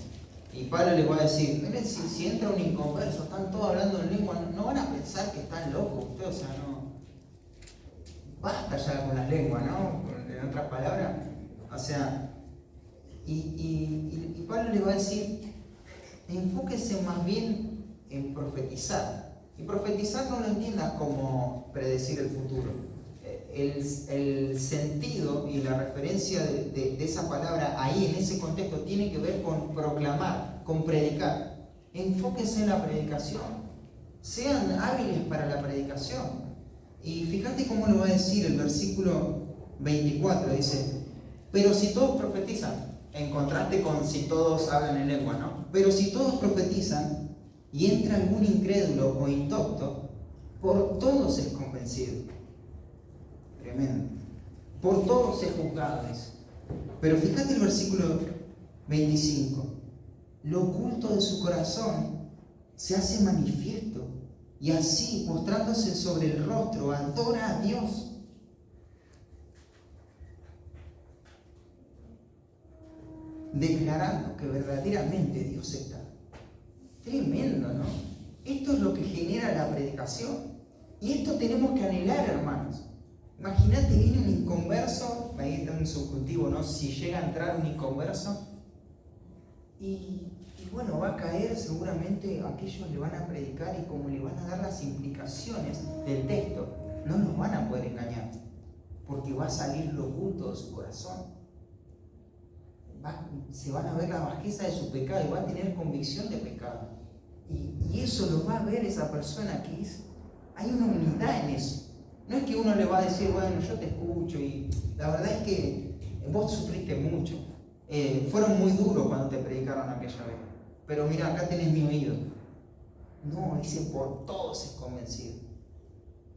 Y Pablo les va a decir, miren, si entra un inconverso, están todos hablando en lengua, no van a pensar que están locos ustedes, o sea, no. Basta ya con las lenguas, ¿no? En otras palabras, o sea, y Pablo les va a decir, enfóquese más bien en profetizar. Y profetizar no lo entiendas como predecir el futuro. El sentido y la referencia de esa palabra ahí, en ese contexto, tiene que ver con proclamar, con predicar. Enfóquense en la predicación. Sean hábiles para la predicación. Y fíjate cómo lo va a decir el versículo 24. Dice, pero si todos profetizan, en contraste con si todos hablan en lengua, ¿no? Pero si todos profetizan y entra algún incrédulo o indocto, por todos es convencido. Tremendo. Por todos es juzgado, dice. Pero fíjate el versículo 25. Lo oculto de su corazón se hace manifiesto y así, postrándose sobre el rostro, adora a Dios. Declarando que verdaderamente Dios está. Tremendo, ¿no? Esto es lo que genera la predicación. Y esto tenemos que anhelar, hermanos. Imagínate, viene un inconverso, ahí está un subjuntivo, ¿no? Si llega a entrar un inconverso, y bueno, va a caer seguramente, aquellos le van a predicar y como le van a dar las implicaciones del texto, no los van a poder engañar, porque va a salir lo oculto de su corazón. Se van a ver la bajeza de su pecado y va a tener convicción de pecado. Y eso lo va a ver esa persona que es. Hay una unidad en eso. No es que uno le va a decir, bueno, yo te escucho y la verdad es que vos sufriste mucho. Fueron muy duros cuando te predicaron aquella vez. Pero mira, acá tenés mi oído. No, dice, por todos es convencido.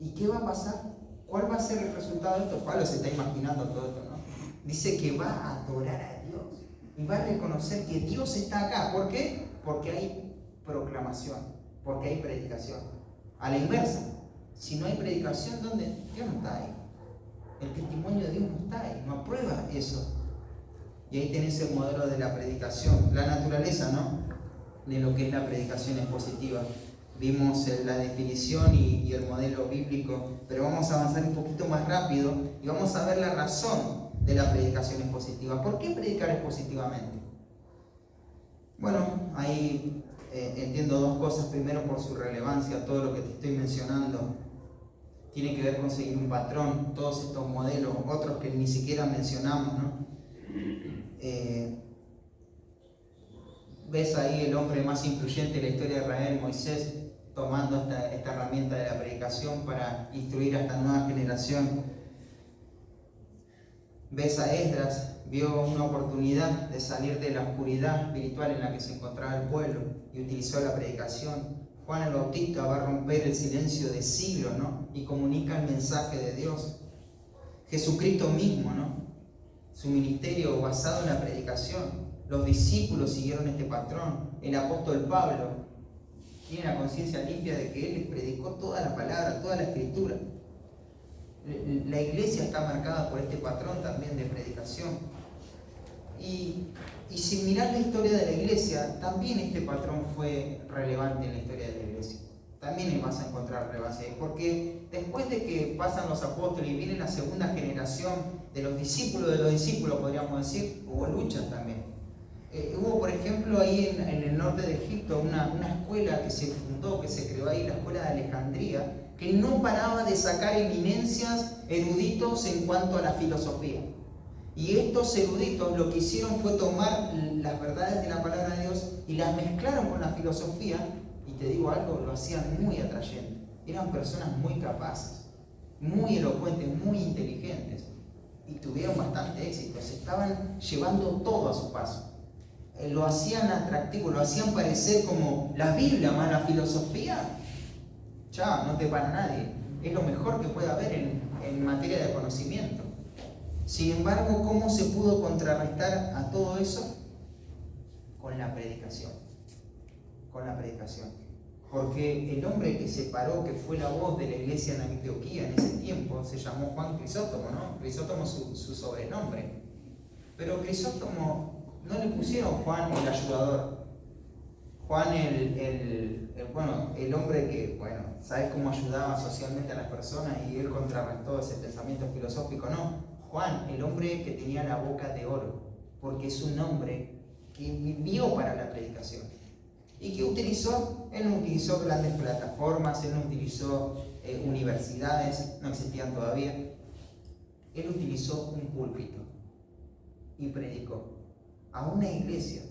¿Y qué va a pasar? ¿Cuál va a ser el resultado de esto? Pablo se está imaginando todo esto, ¿no? Dice que va a adorar a Dios y va a reconocer que Dios está acá. ¿Por qué? Porque hay proclamación, porque hay predicación. A la inversa, si no hay predicación, ¿dónde? Dios no está ahí. El testimonio de Dios no está ahí, no aprueba eso. Y ahí tenés el modelo de la predicación, la naturaleza, ¿no? De lo que es la predicación expositiva. Vimos la definición y el modelo bíblico, pero vamos a avanzar un poquito más rápido y vamos a ver la razón de la predicación expositiva. ¿Por qué predicar expositivamente? Bueno, ahí entiendo dos cosas. Primero, por su relevancia, todo lo que te estoy mencionando tiene que ver con seguir un patrón, todos estos modelos, otros que ni siquiera mencionamos, ¿no? Ves ahí el hombre más influyente de la historia de Israel, Moisés, tomando esta herramienta de la predicación para instruir a esta nueva generación. Ves a Esdras, vio una oportunidad de salir de la oscuridad espiritual en la que se encontraba el pueblo y utilizó la predicación. Juan el Bautista va a romper el silencio de siglos, ¿no? Y comunica el mensaje de Dios. Jesucristo mismo, ¿no? Su ministerio basado en la predicación. Los discípulos siguieron este patrón. El apóstol Pablo tiene la conciencia limpia de que él les predicó toda la palabra, toda la escritura. La iglesia está marcada por este patrón también de predicación. Y si mirás la historia de la iglesia, también este patrón fue relevante en la historia de la iglesia. También vas a encontrar relevancia ahí, porque después de que pasan los apóstoles y viene la segunda generación de los discípulos, podríamos decir, hubo luchas también. Hubo, por ejemplo, ahí en el norte de Egipto, una escuela que se fundó, que se creó ahí, la escuela de Alejandría, que no paraba de sacar eminencias, eruditos en cuanto a la filosofía. Y estos eruditos lo que hicieron fue tomar las verdades de la palabra de Dios y las mezclaron con la filosofía, y te digo algo, lo hacían muy atrayente. Eran personas muy capaces, muy elocuentes, muy inteligentes, y tuvieron bastante éxito. Se estaban llevando todo a su paso. Lo hacían atractivo, lo hacían parecer como la Biblia más la filosofía. Ya, no te para nadie. Es lo mejor que puede haber en materia de conocimiento. Sin embargo, ¿cómo se pudo contrarrestar a todo eso? Con la predicación. Con la predicación. porque el hombre que se paró, que fue la voz de la iglesia en Antioquía en ese tiempo, se llamó Juan Crisóstomo, ¿no? Crisóstomo es su sobrenombre. Pero Crisóstomo no le pusieron Juan el ayudador. Juan el hombre que, ¿sabes cómo ayudaba socialmente a las personas y él contrarrestó ese pensamiento filosófico? No, Juan, el hombre que tenía la boca de oro, porque es un hombre que vivió para la predicación. ¿Y qué utilizó? Él no utilizó grandes plataformas, él no utilizó universidades, no existían todavía. Él utilizó un púlpito y predicó a una iglesia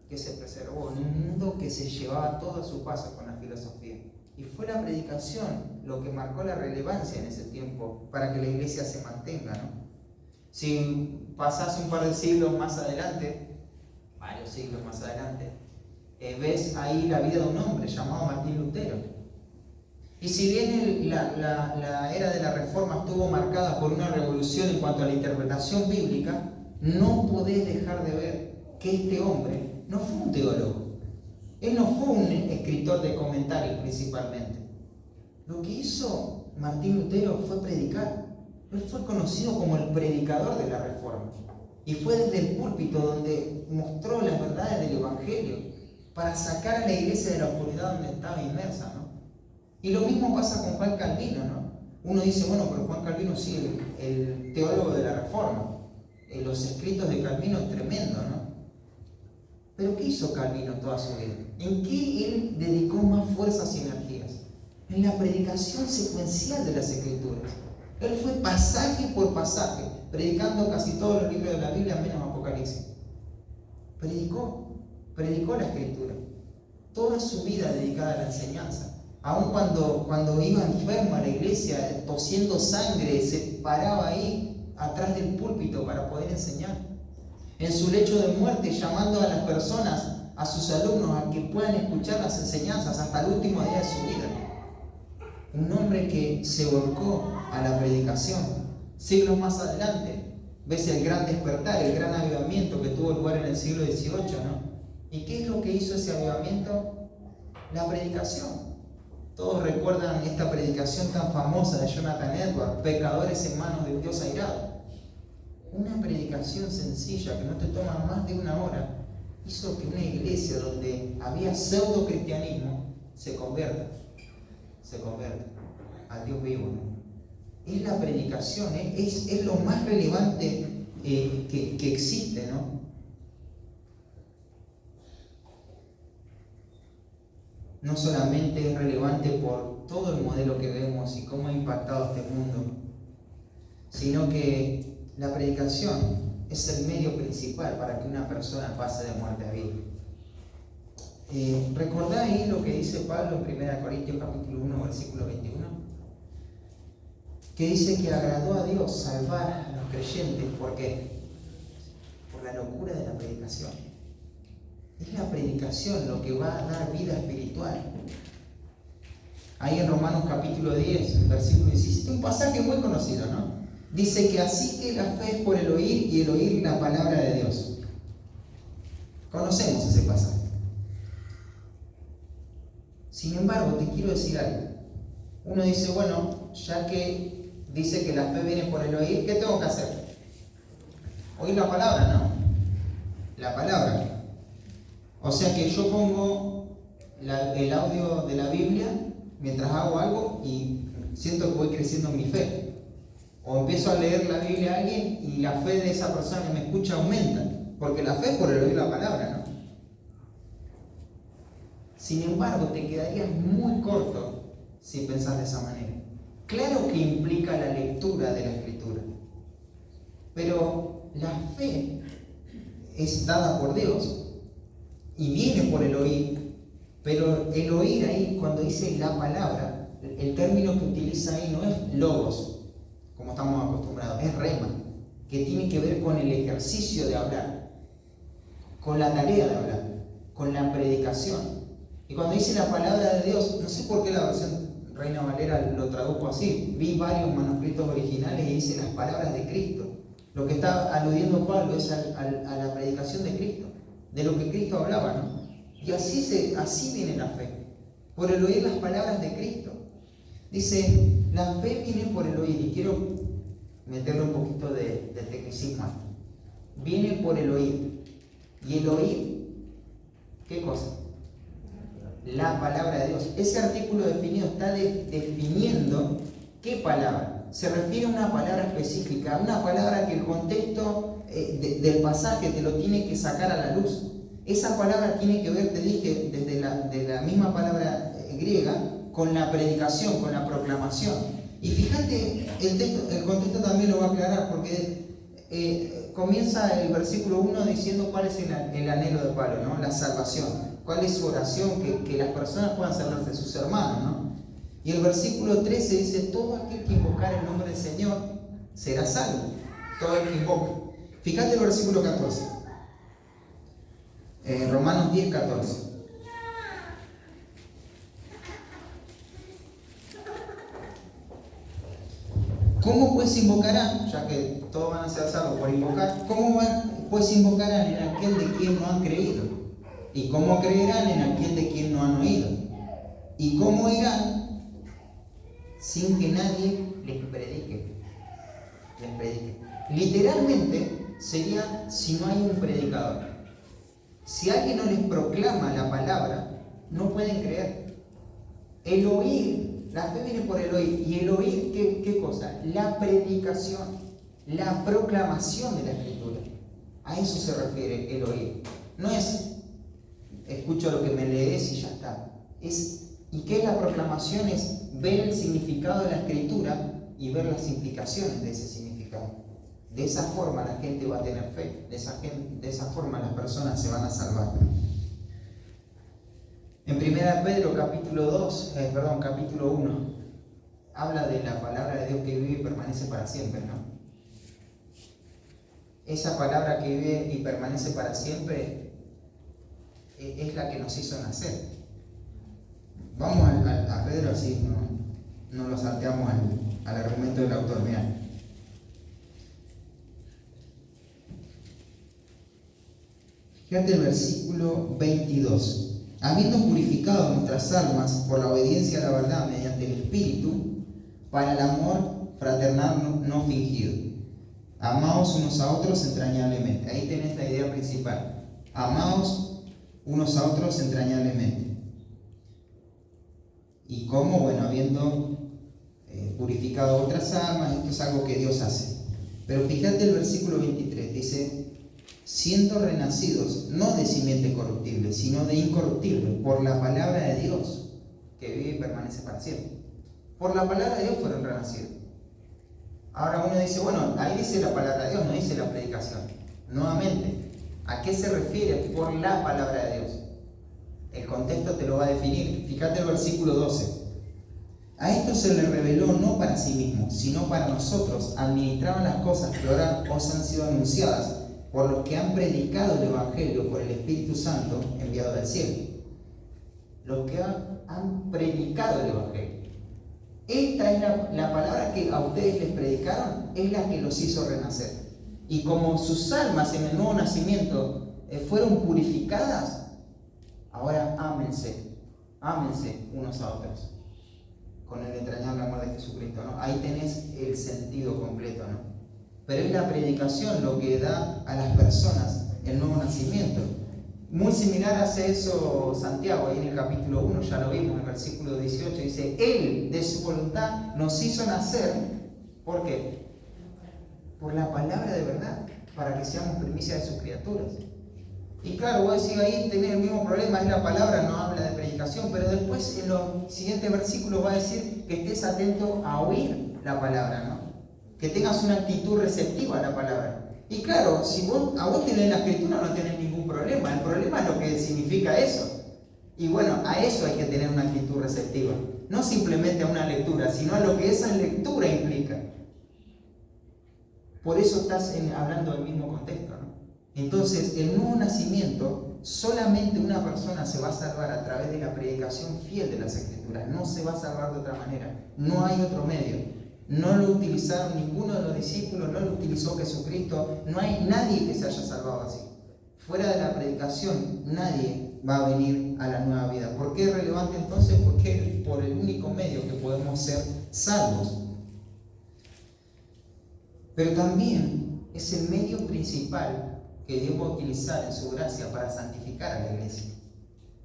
que se preservó en un mundo que se llevaba todo a su paso con la filosofía. Y fue la predicación lo que marcó la relevancia en ese tiempo para que la iglesia se mantenga, ¿no? Si pasás un par de siglos más adelante, varios siglos más adelante, ves ahí la vida de un hombre llamado Martín Lutero. Y si bien la era de la Reforma estuvo marcada por una revolución en cuanto a la interpretación bíblica, no podés dejar de ver que este hombre no fue un teólogo. Él no fue un escritor de comentarios principalmente. Lo que hizo Martín Lutero fue predicar. Él fue conocido como el predicador de la Reforma. Y fue desde el púlpito donde mostró las verdades del Evangelio para sacar a la iglesia de la oscuridad donde estaba inmersa, ¿no? Y lo mismo pasa con Juan Calvino, ¿no? Uno dice, pero Juan Calvino sí, el teólogo de la Reforma. Los escritos de Calvino es tremendo, ¿no? Pero ¿qué hizo Calvino toda su vida? ¿En qué él dedicó más fuerzas y energías? En la predicación secuencial de las Escrituras. Él fue pasaje por pasaje, predicando casi todos los libros de la Biblia, menos Apocalipsis. Predicó la Escritura. Toda su vida dedicada a la enseñanza. Aun cuando iba enfermo a la iglesia, tosiendo sangre, se paraba ahí atrás del púlpito para poder enseñar. En su lecho de muerte, llamando a las personas, a sus alumnos, a que puedan escuchar las enseñanzas hasta el último día de su vida. Un hombre que se volcó a la predicación. Siglos más adelante, ves el gran despertar, el gran avivamiento que tuvo lugar en el siglo XVIII, ¿no? ¿Y qué es lo que hizo ese avivamiento? La predicación. Todos recuerdan esta predicación tan famosa de Jonathan Edwards, pecadores en manos de un Dios airado. Una predicación sencilla que no te toma más de una hora hizo que una iglesia donde había pseudo cristianismo se convierta al Dios vivo, ¿no? Es la predicación, es lo más relevante que existe, ¿no? No solamente es relevante por todo el modelo que vemos y cómo ha impactado este mundo, sino que la predicación es el medio principal para que una persona pase de muerte a vida. ¿Recordá ahí lo que dice Pablo en 1 Corintios capítulo 1, versículo 21? Que dice que agradó a Dios salvar a los creyentes. ¿Por qué? Por la locura de la predicación. Es la predicación lo que va a dar vida espiritual. Ahí en Romanos capítulo 10, versículo 17, un pasaje muy conocido, ¿no? Dice que así que la fe es por el oír y el oír la palabra de Dios. Conocemos ese pasaje. Sin embargo, te quiero decir algo. Uno dice, ya que dice que la fe viene por el oír, ¿qué tengo que hacer? Oír la palabra, ¿no? La palabra. O sea que yo pongo el audio de la Biblia mientras hago algo y siento que voy creciendo en mi fe. O empiezo a leer la Biblia a alguien y la fe de esa persona que me escucha aumenta. Porque la fe es por el oír la palabra, ¿no? Sin embargo, te quedarías muy corto si pensás de esa manera. Claro que implica la lectura de la Escritura. Pero la fe es dada por Dios. Y viene por el oír, pero el oír ahí, cuando dice la palabra, el término que utiliza ahí no es logos, como estamos acostumbrados, es rema, que tiene que ver con el ejercicio de hablar, con la tarea de hablar, con la predicación. Y cuando dice la palabra de Dios, no sé por qué la versión Reina Valera lo tradujo así, vi varios manuscritos originales y dice las palabras de Cristo. Lo que está aludiendo Pablo es a la predicación de Cristo, de lo que Cristo hablaba, ¿no? Y así viene la fe. por el oír las palabras de Cristo. Dice, la fe viene por el oír, y quiero meterle un poquito de tecnicismo. Viene por el oír. Y el oír, ¿qué cosa? La palabra de Dios. Ese artículo definido está definiendo qué palabra. Se refiere a una palabra específica, a una palabra que el contexto del pasaje te lo tiene que sacar a la luz. Esa palabra tiene que ver, te dije, desde la misma palabra griega, con la predicación, con la proclamación. Y fíjate, el contexto también lo va a aclarar, porque comienza el versículo 1 diciendo cuál es el anhelo de Pablo, ¿no? La salvación. Cuál es su oración, que las personas puedan salvarse de sus hermanos, ¿no? Y el versículo 13 dice, todo aquel que invocar el nombre del Señor será salvo. Todo el que invoca. Fíjate el versículo 14. Romanos 10, 14. ¿Cómo pues invocarán, ya que todos van a ser salvos por invocar, cómo pues invocarán en aquel de quien no han creído? ¿Y cómo creerán en aquel de quien no han oído? ¿Y cómo irán sin que nadie les predique? Literalmente sería si no hay un predicador. Si alguien no les proclama la palabra, no pueden creer. El oír, la fe viene por el oír. ¿Y el oír qué cosa? La predicación, la proclamación de la Escritura. A eso se refiere el oír. No es escucho lo que me lees y ya está. ¿Y qué es la proclamación? Es ver el significado de la Escritura y ver las implicaciones de ese significado. De esa forma la gente va a tener fe, de esa forma las personas se van a salvar. En 1 Pedro capítulo 1, habla de la palabra de Dios que vive y permanece para siempre, ¿no? Esa palabra que vive y permanece para siempre es la que nos hizo nacer. Vamos a Pedro, así no lo salteamos al argumento del autor. Mirá. Fíjate el versículo 22. Habiendo purificado nuestras almas por la obediencia a la verdad mediante el Espíritu, para el amor fraternal no fingido. Amaos unos a otros entrañablemente. Ahí tenés la idea principal. Amaos unos a otros entrañablemente. ¿Y cómo? Bueno, habiendo purificado otras almas, esto es algo que Dios hace. Pero fíjate el versículo 23, dice, siendo renacidos, no de simiente corruptible, sino de incorruptible, por la palabra de Dios, que vive y permanece para siempre. Por la palabra de Dios fueron renacidos. Ahora uno dice, bueno, ahí dice la palabra de Dios, no dice la predicación. Nuevamente, ¿a qué se refiere por la palabra de Dios? El contexto te lo va a definir. Fíjate el versículo 12. A esto se le reveló no para sí mismo, sino para nosotros, administraron las cosas que ahora os han sido anunciadas por los que han predicado el Evangelio por el Espíritu Santo enviado del cielo. Los que han predicado el Evangelio. Esta es la palabra que a ustedes les predicaron, es la que los hizo renacer. Y como sus almas en el nuevo nacimiento fueron purificadas, ahora ámense unos a otros, con el entrañable amor de Jesucristo, ¿no? Ahí tenés el sentido completo, ¿no? Pero es la predicación lo que da a las personas el nuevo nacimiento. Muy similar hace eso Santiago, ahí en el capítulo 1, ya lo vimos, en el versículo 18, dice, Él de su voluntad nos hizo nacer, ¿por qué? Por la palabra de verdad, para que seamos primicia de sus criaturas. Y claro, vos decís, ahí tenés el mismo problema, es la palabra, no habla de predicación, pero después en los siguientes versículos va a decir que estés atento a oír la palabra, ¿no? Que tengas una actitud receptiva a la palabra. Y claro, si a vos tenés la escritura no tenés ningún problema, el problema es lo que significa eso. Y bueno, a eso hay que tener una actitud receptiva, no simplemente a una lectura, sino a lo que esa lectura implica. Por eso estás hablando del mismo contexto, ¿no? Entonces, el nuevo nacimiento, solamente una persona se va a salvar a través de la predicación fiel de las Escrituras. No se va a salvar de otra manera. No hay otro medio. No lo utilizaron ninguno de los discípulos, no lo utilizó Jesucristo. No hay nadie que se haya salvado así. Fuera de la predicación, nadie va a venir a la nueva vida. ¿Por qué es relevante entonces porque es por el único medio que podemos ser salvos. Pero también es el medio principal que Dios va a utilizar en su gracia para santificar a la iglesia.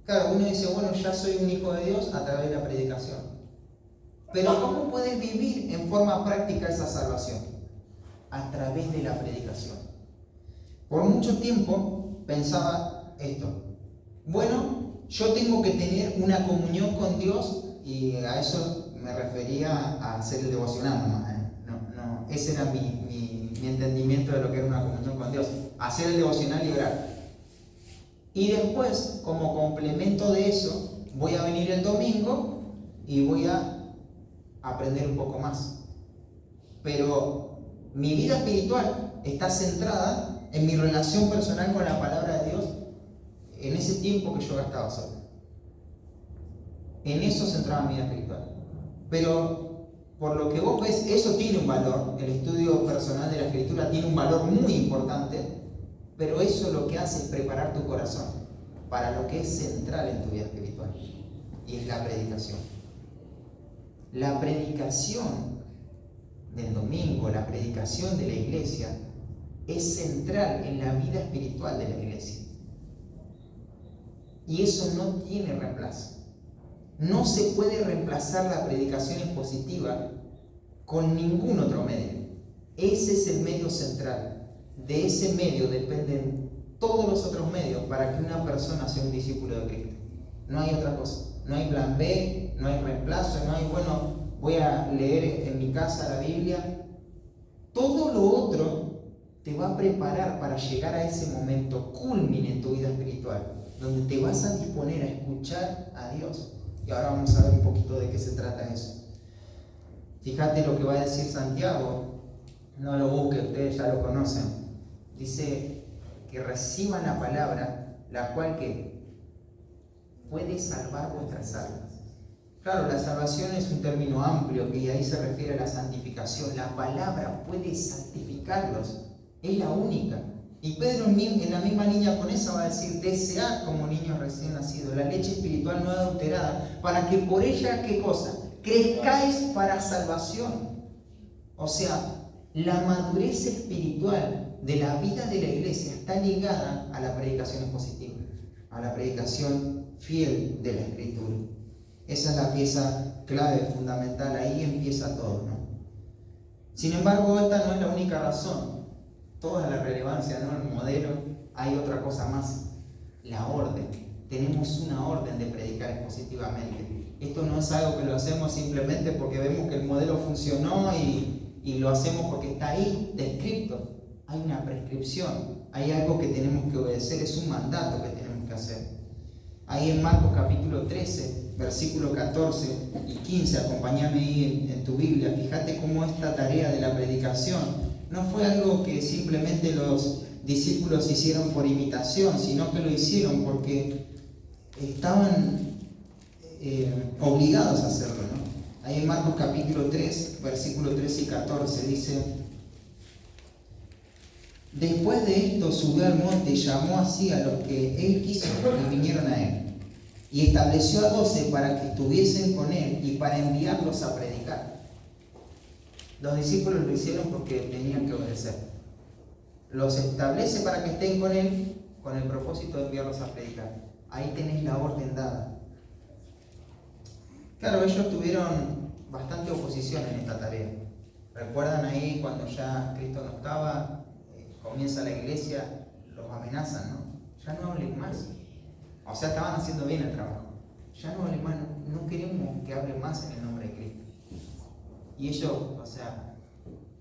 Claro, uno dice, bueno, ya soy un hijo de Dios a través de la predicación. Pero ¿cómo puedes vivir en forma práctica esa salvación? A través de la predicación. Por mucho tiempo pensaba esto. Bueno, yo tengo que tener una comunión con Dios, y a eso me refería a hacer el devocional nomás. No, ese era mi entendimiento de lo que era una comunión con Dios. Hacer el devocional y orar. Y después, como complemento de eso, voy a venir el domingo y voy a aprender un poco más. Pero mi vida espiritual está centrada en mi relación personal con la palabra de Dios en ese tiempo que yo gastaba solo. En eso centraba mi vida espiritual. Pero por lo que vos ves, eso tiene un valor. El estudio personal de la Escritura tiene un valor muy importante. Pero eso lo que hace es preparar tu corazón para lo que es central en tu vida espiritual, y es la predicación. La predicación del domingo, la predicación de la iglesia, es central en la vida espiritual de la iglesia. Y eso no tiene reemplazo. No se puede reemplazar la predicación expositiva con ningún otro medio. Ese es el medio central. De ese medio dependen todos los otros medios para que una persona sea un discípulo de Cristo. No hay otra cosa. No hay plan B, no hay reemplazo, no hay, bueno, voy a leer en mi casa la Biblia. Todo lo otro te va a preparar para llegar a ese momento culmine en tu vida espiritual, donde te vas a disponer a escuchar a Dios. Y ahora vamos a ver un poquito de qué se trata eso. Fíjate lo que va a decir Santiago. No lo busques, ustedes ya lo conocen. Dice que reciban la palabra, la cual que puede salvar vuestras almas. Claro, la salvación es un término amplio que ahí se refiere a la santificación. La palabra puede santificarlos, es la única. Y Pedro en la misma línea con esa va a decir, desead como niños recién nacidos la leche espiritual no adulterada, para que por ella, ¿qué cosa? Crezcáis para salvación. O sea, la madurez espiritual de la vida de la iglesia está ligada a la predicación expositiva, a la predicación fiel de la Escritura. Esa es la pieza clave, fundamental, ahí empieza todo, ¿no? Sin embargo, esta no es la única razón. Toda la relevancia, ¿no? El modelo, hay otra cosa más, la orden. Tenemos una orden de predicar expositivamente. Esto no es algo que lo hacemos simplemente porque vemos que el modelo funcionó y lo hacemos porque está ahí descrito. Hay una prescripción, hay algo que tenemos que obedecer, es un mandato que tenemos que hacer. Ahí en Marcos capítulo 13, versículo 14 y 15, acompáñame ahí en tu Biblia. Fíjate cómo esta tarea de la predicación no fue algo que simplemente los discípulos hicieron por imitación, sino que lo hicieron porque estaban obligados a hacerlo, ¿no? Ahí en Marcos capítulo 3, versículo 13 y 14 dice: después de esto subió al monte y llamó así a los que él quiso y vinieron a él. Y estableció a 12 para que estuviesen con él y para enviarlos a predicar. Los discípulos lo hicieron porque tenían que obedecer. Los establece para que estén con él con el propósito de enviarlos a predicar. Ahí tenés la orden dada. Claro, ellos tuvieron bastante oposición en esta tarea. ¿Recuerdan ahí cuando ya Cristo no estaba? Comienza la iglesia, los amenazan, ¿no? Ya no hablen más. O sea, estaban haciendo bien el trabajo. Ya no hablen más, no queremos que hablen más en el nombre de Cristo. Y ellos, o sea,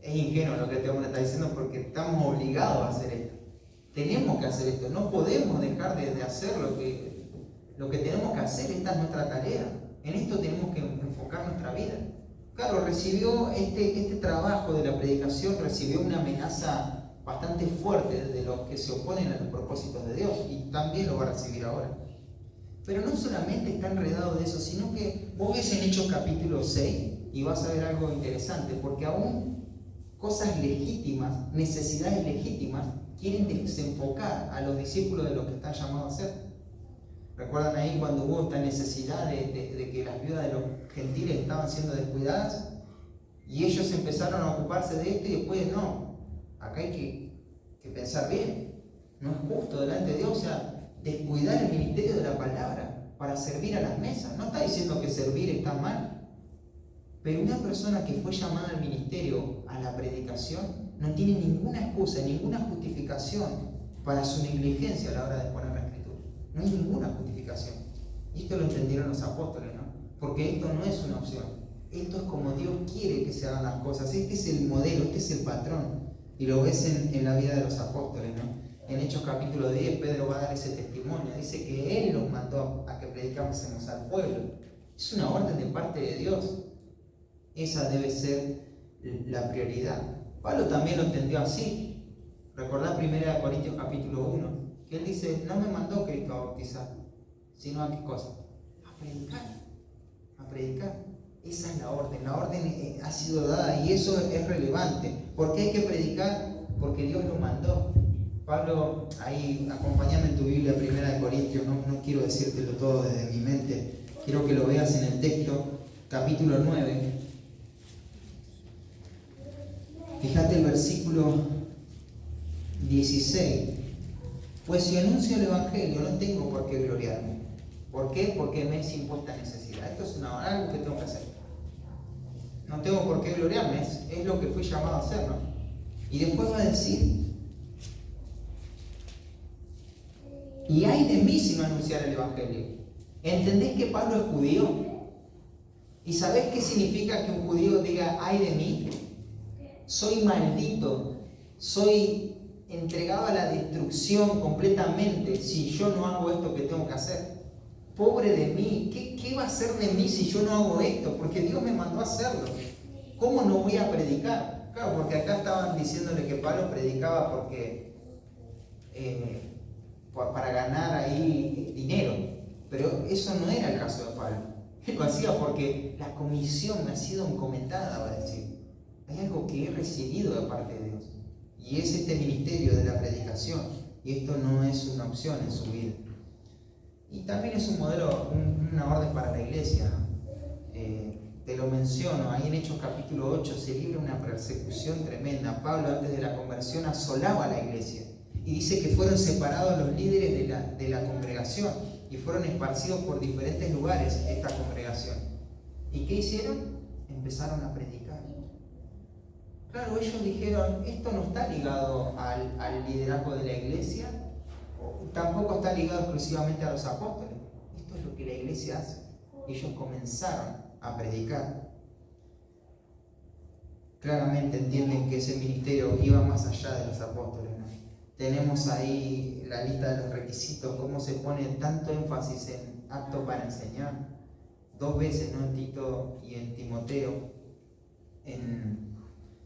es ingenuo lo que este hombre está diciendo porque estamos obligados a hacer esto. Tenemos que hacer esto, no podemos dejar de hacer lo que tenemos que hacer. Esta es nuestra tarea. En esto tenemos que enfocar nuestra vida. Claro, recibió este trabajo de la predicación, recibió una amenaza bastante fuerte de los que se oponen a los propósitos de Dios, y también lo va a recibir ahora. Pero no solamente está enredado de eso, sino que vos ves en Hechos capítulo 6 y vas a ver algo interesante, porque aún cosas legítimas, necesidades legítimas, quieren desenfocar a los discípulos de lo que están llamados a hacer. ¿Recuerdan ahí cuando hubo esta necesidad de que las viudas de los gentiles estaban siendo descuidadas? Y ellos empezaron a ocuparse de esto y después no. Acá hay que pensar bien. No es justo delante de Dios, o sea, descuidar el ministerio de la palabra para servir a las mesas. No está diciendo que servir está mal. Pero una persona que fue llamada al ministerio, a la predicación, no tiene ninguna excusa, ninguna justificación para su negligencia a la hora de exponer la Escritura. No hay ninguna justificación. Y esto lo entendieron los apóstoles, ¿no? Porque esto no es una opción. Esto es como Dios quiere que se hagan las cosas. Este es el modelo, este es el patrón. Y lo ves en la vida de los apóstoles, ¿no? En Hechos capítulo 10, Pedro va a dar ese testimonio. Dice que Él nos mandó a que predicásemos al pueblo. Es una orden de parte de Dios. Esa debe ser la prioridad. Pablo también lo entendió así. Recordad 1 Corintios capítulo 1, que él dice, no me mandó Cristo a bautizar, sino a qué cosa? A predicar. A predicar. Esa es la orden. La orden ha sido dada y eso es relevante. ¿Por qué hay que predicar? Porque Dios lo mandó. Pablo, ahí acompáñame en tu Biblia, 1 Corintios, no quiero decírtelo todo desde mi mente, quiero que lo veas en el texto, capítulo 9. Fíjate el versículo 16. Pues si anuncio el Evangelio, no tengo por qué gloriarme. ¿Por qué? Porque me es impuesta necesidad. Esto es algo que tengo que hacer. No tengo por qué gloriarme, es lo que fui llamado a hacer, ¿no? Y después va a decir, y ay de mí si no anunciar el Evangelio. ¿Entendés que Pablo es judío? ¿Y sabés qué significa que un judío diga ay de mí? Soy maldito, soy entregado a la destrucción completamente si yo no hago esto que tengo que hacer. Pobre de mí, ¿qué va a hacer de mí si yo no hago esto? Porque Dios me mandó a hacerlo. ¿Cómo no voy a predicar? Claro, porque acá estaban diciéndole que Pablo predicaba porque para ganar ahí dinero. Pero eso no era el caso de Pablo. Él lo hacía porque la comisión me ha sido encomendada, va a decir. Hay algo que he recibido de parte de Dios. Y es este ministerio de la predicación. Y esto no es una opción en su vida. Y también es un modelo, una orden para la iglesia, ¿no? Te lo menciono, ahí en Hechos capítulo 8 se libra una persecución tremenda. Pablo antes de la conversión asolaba a la iglesia. Y dice que fueron separados los líderes de la congregación y fueron esparcidos por diferentes lugares esta congregación. ¿Y qué hicieron? Empezaron a predicar. Claro, ellos dijeron, esto no está ligado al liderazgo de la iglesia, tampoco está ligado exclusivamente a los apóstoles. Esto es lo que la iglesia hace. Ellos comenzaron a predicar. Claramente entienden que ese ministerio iba más allá de los apóstoles, ¿no? Tenemos ahí la lista de los requisitos, cómo se pone tanto énfasis en apto para enseñar. 2 veces, ¿no? En Tito y en Timoteo. En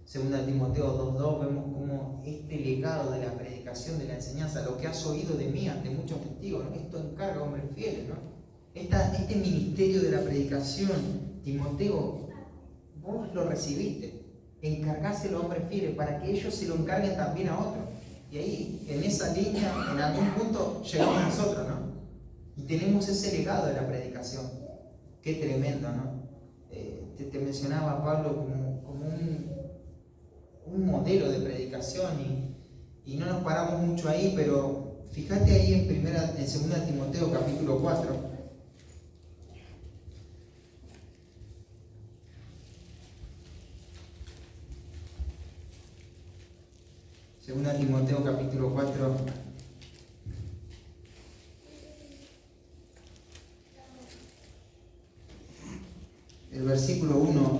2 Timoteo 2:2 vemos cómo este legado de la predicación, de la enseñanza, lo que has oído de mí ante muchos testigos, ¿no? Esto encarga a hombres fieles, ¿no? Este ministerio de la predicación, Timoteo, vos lo recibiste, encargáselo a hombres fieles para que ellos se lo encarguen también a otros. Y ahí, en esa línea, en algún punto llegamos nosotros, ¿no? Y tenemos ese legado de la predicación. Qué tremendo, ¿no? Te mencionaba Pablo como un modelo de predicación y no nos paramos mucho ahí, pero fíjate ahí en 2 Timoteo capítulo 4. 2 Timoteo capítulo 4. El versículo 1,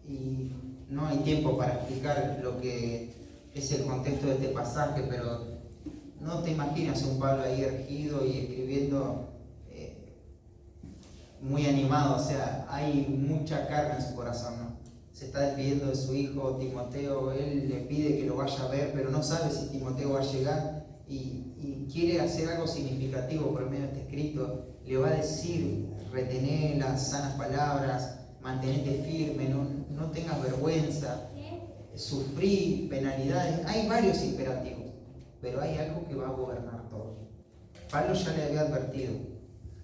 y no hay tiempo para explicar lo que es el contexto de este pasaje, pero no te imaginas un Pablo ahí erguido y escribiendo muy animado, o sea, hay mucha carga en su corazón, ¿no? Se está despidiendo de su hijo Timoteo, él le pide que lo vaya a ver, pero no sabe si Timoteo va a llegar y quiere hacer algo significativo por medio de este escrito. Le va a decir, retener las sanas palabras, mantenete firme, no tengas vergüenza, sufrir penalidades. Hay varios imperativos, pero hay algo que va a gobernar todo. Pablo ya le había advertido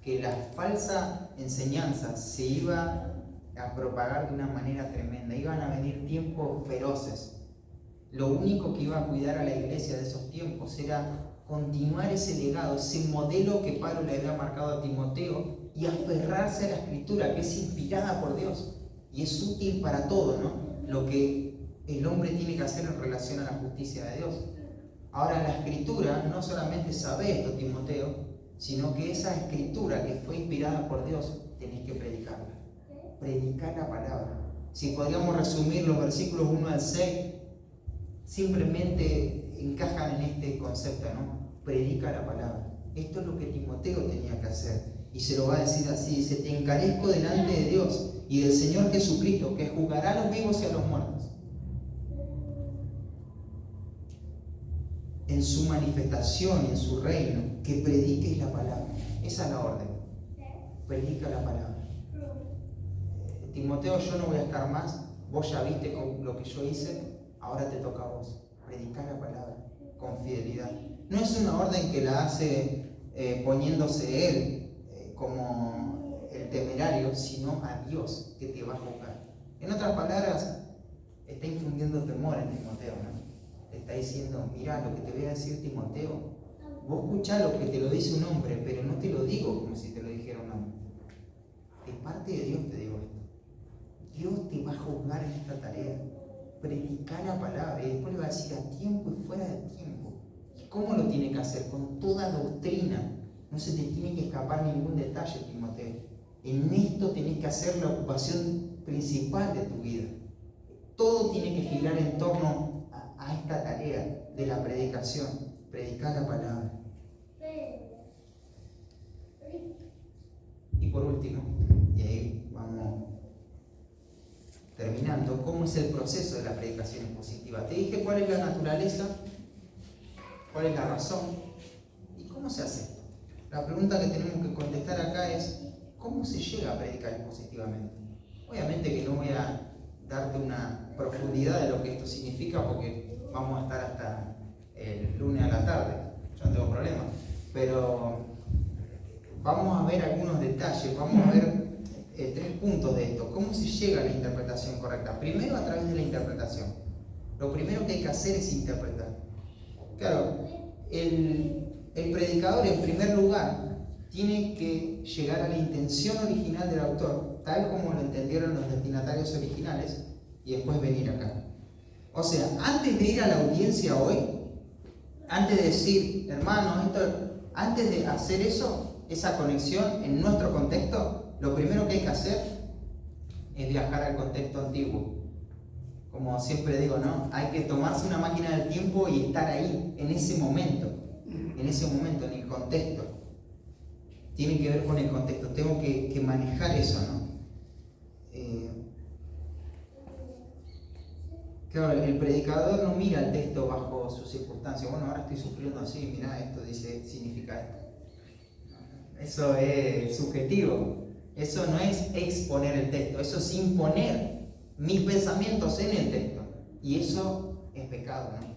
que la falsa enseñanza se iba a propagar de una manera tremenda. Iban a venir tiempos feroces. Lo único que iba a cuidar a la iglesia de esos tiempos era continuar ese legado, ese modelo que Pablo le había marcado a Timoteo y aferrarse a la Escritura, que es inspirada por Dios y es útil para todo, ¿no? Lo que el hombre tiene que hacer en relación a la justicia de Dios. Ahora, la Escritura no solamente sabe esto, Timoteo, sino que esa Escritura que fue inspirada por Dios, tenés que predicarla. Predicar la palabra. Si podríamos resumir los versículos 1 al 6, simplemente encajan en este concepto, ¿no? Predica la palabra. Esto es lo que Timoteo tenía que hacer. Y se lo va a decir así, dice: te encarezco delante de Dios y del Señor Jesucristo, que juzgará a los vivos y a los muertos en su manifestación, en su reino, que prediques la palabra. Esa es la orden. Predica la palabra. Timoteo, yo no voy a estar más. Vos ya viste con lo que yo hice. Ahora te toca a vos. Predicar la palabra con fidelidad. No es una orden que la hace poniéndose él como el temerario, sino a Dios que te va a juzgar. En otras palabras, está infundiendo temor en Timoteo, ¿no? Te está diciendo: mira, lo que te voy a decir, Timoteo, vos escuchá lo que te lo dice un hombre, pero no te lo digo como si te lo dijera un hombre. De parte de Dios te digo esto. Dios te va a juzgar en esta tarea. Predicar la palabra, y después le va a decir a tiempo y fuera de tiempo. ¿Y cómo lo tiene que hacer? Con toda doctrina. No se te tiene que escapar ningún detalle, Timoteo. En esto tenés que hacer la ocupación principal de tu vida. Todo tiene que girar en torno a esta tarea de la predicación. Predicar la palabra. Y por último, y ahí vamos terminando, ¿cómo es el proceso de la predicación expositiva? Te dije cuál es la naturaleza, cuál es la razón y cómo se hace esto. La pregunta que tenemos que contestar acá es: ¿cómo se llega a predicar expositivamente? Obviamente que no voy a darte una profundidad de lo que esto significa, porque vamos a estar hasta el lunes a la tarde, yo no tengo problema, pero vamos a ver algunos detalles, vamos a ver 3 puntos de esto. ¿Cómo se llega a la interpretación correcta? Primero, a través de la interpretación. Lo primero que hay que hacer es interpretar. Claro, el predicador, en primer lugar, tiene que llegar a la intención original del autor, tal como lo entendieron los destinatarios originales, y después venir acá. O sea, antes de ir a la audiencia hoy, antes de decir: hermanos, antes de hacer eso, esa conexión en nuestro contexto, lo primero que hay que hacer es viajar al contexto antiguo. Como siempre digo, ¿no? Hay que tomarse una máquina del tiempo y estar ahí, en ese momento, en el contexto. Tiene que ver con el contexto, tengo que manejar eso, ¿no? Claro, el predicador no mira el texto bajo sus circunstancias. Bueno, ahora estoy sufriendo así, mira, esto dice, significa esto. Eso es subjetivo. Eso no es exponer el texto, eso es imponer mis pensamientos en el texto. Y eso es pecado, ¿no?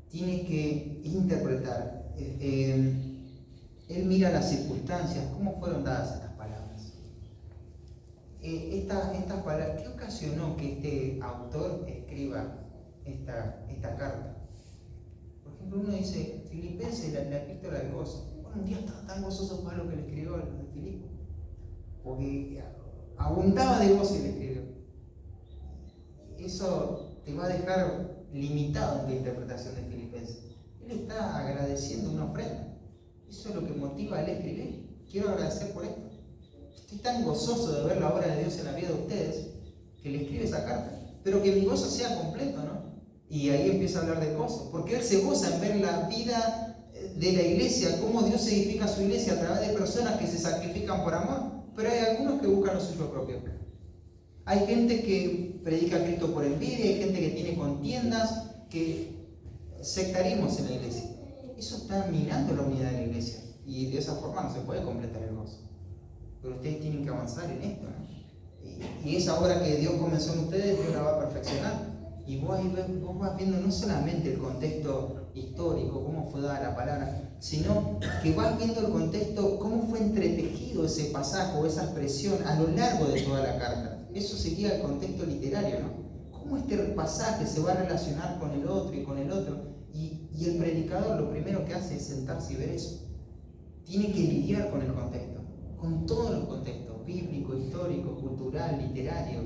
Tiene que interpretar. Él mira las circunstancias, cómo fueron dadas estas palabras. Estas palabras, ¿qué ocasionó que este autor escriba esta carta? Por ejemplo, uno dice: Filipenses, la epístola del gozo. Un día estaba tan gozoso Pablo que le escribió a los de Filipo, porque abundaba de gozo y le escribió. Eso te va a dejar limitado en tu interpretación de Filipenses. Él está agradeciendo una ofrenda. Eso es lo que motiva a él a escribir. Quiero agradecer por esto. Estoy tan gozoso de ver la obra de Dios en la vida de ustedes que le escribe esa carta. Pero que mi gozo sea completo, ¿no? Y ahí empieza a hablar de gozo, porque él se goza en ver la vida de la iglesia, cómo Dios edifica su iglesia a través de personas que se sacrifican por amor. Pero hay algunos que buscan lo suyo propio. Hay gente que predica a Cristo por envidia, hay gente que tiene contiendas, que sectarismos en la iglesia. Eso está minando la unidad de la iglesia, y de esa forma no se puede completar el gozo. Pero ustedes tienen que avanzar en esto, ¿no? Y esa obra que Dios comenzó en ustedes, Dios la va a perfeccionar. Y vos vas viendo no solamente el contexto histórico, cómo fue dada la palabra, sino que vas viendo el contexto, cómo fue entretejido ese pasaje o esa expresión a lo largo de toda la carta. Eso sería el contexto literario, ¿no? Cómo este pasaje se va a relacionar con el otro y con el otro. Y el predicador lo primero que hace es sentarse y ver eso. Tiene que lidiar con el contexto, con todos los contextos, bíblico, histórico, cultural, literario.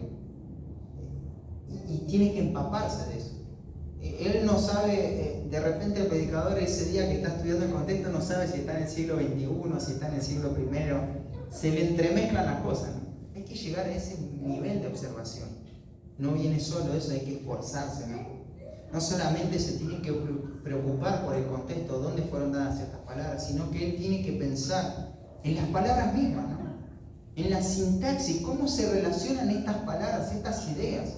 Y tiene que empaparse de eso. Él no sabe, de repente el predicador ese día que está estudiando el contexto no sabe si está en el siglo XXI, si está en el siglo I. Se le entremezclan las cosas, ¿no? Hay que llegar a ese nivel de observación. No viene solo eso, hay que esforzarse, ¿no? No solamente se tiene que preocupar por el contexto, dónde fueron dadas ciertas palabras, sino que él tiene que pensar en las palabras mismas, ¿no? En la sintaxis, cómo se relacionan estas palabras, estas ideas.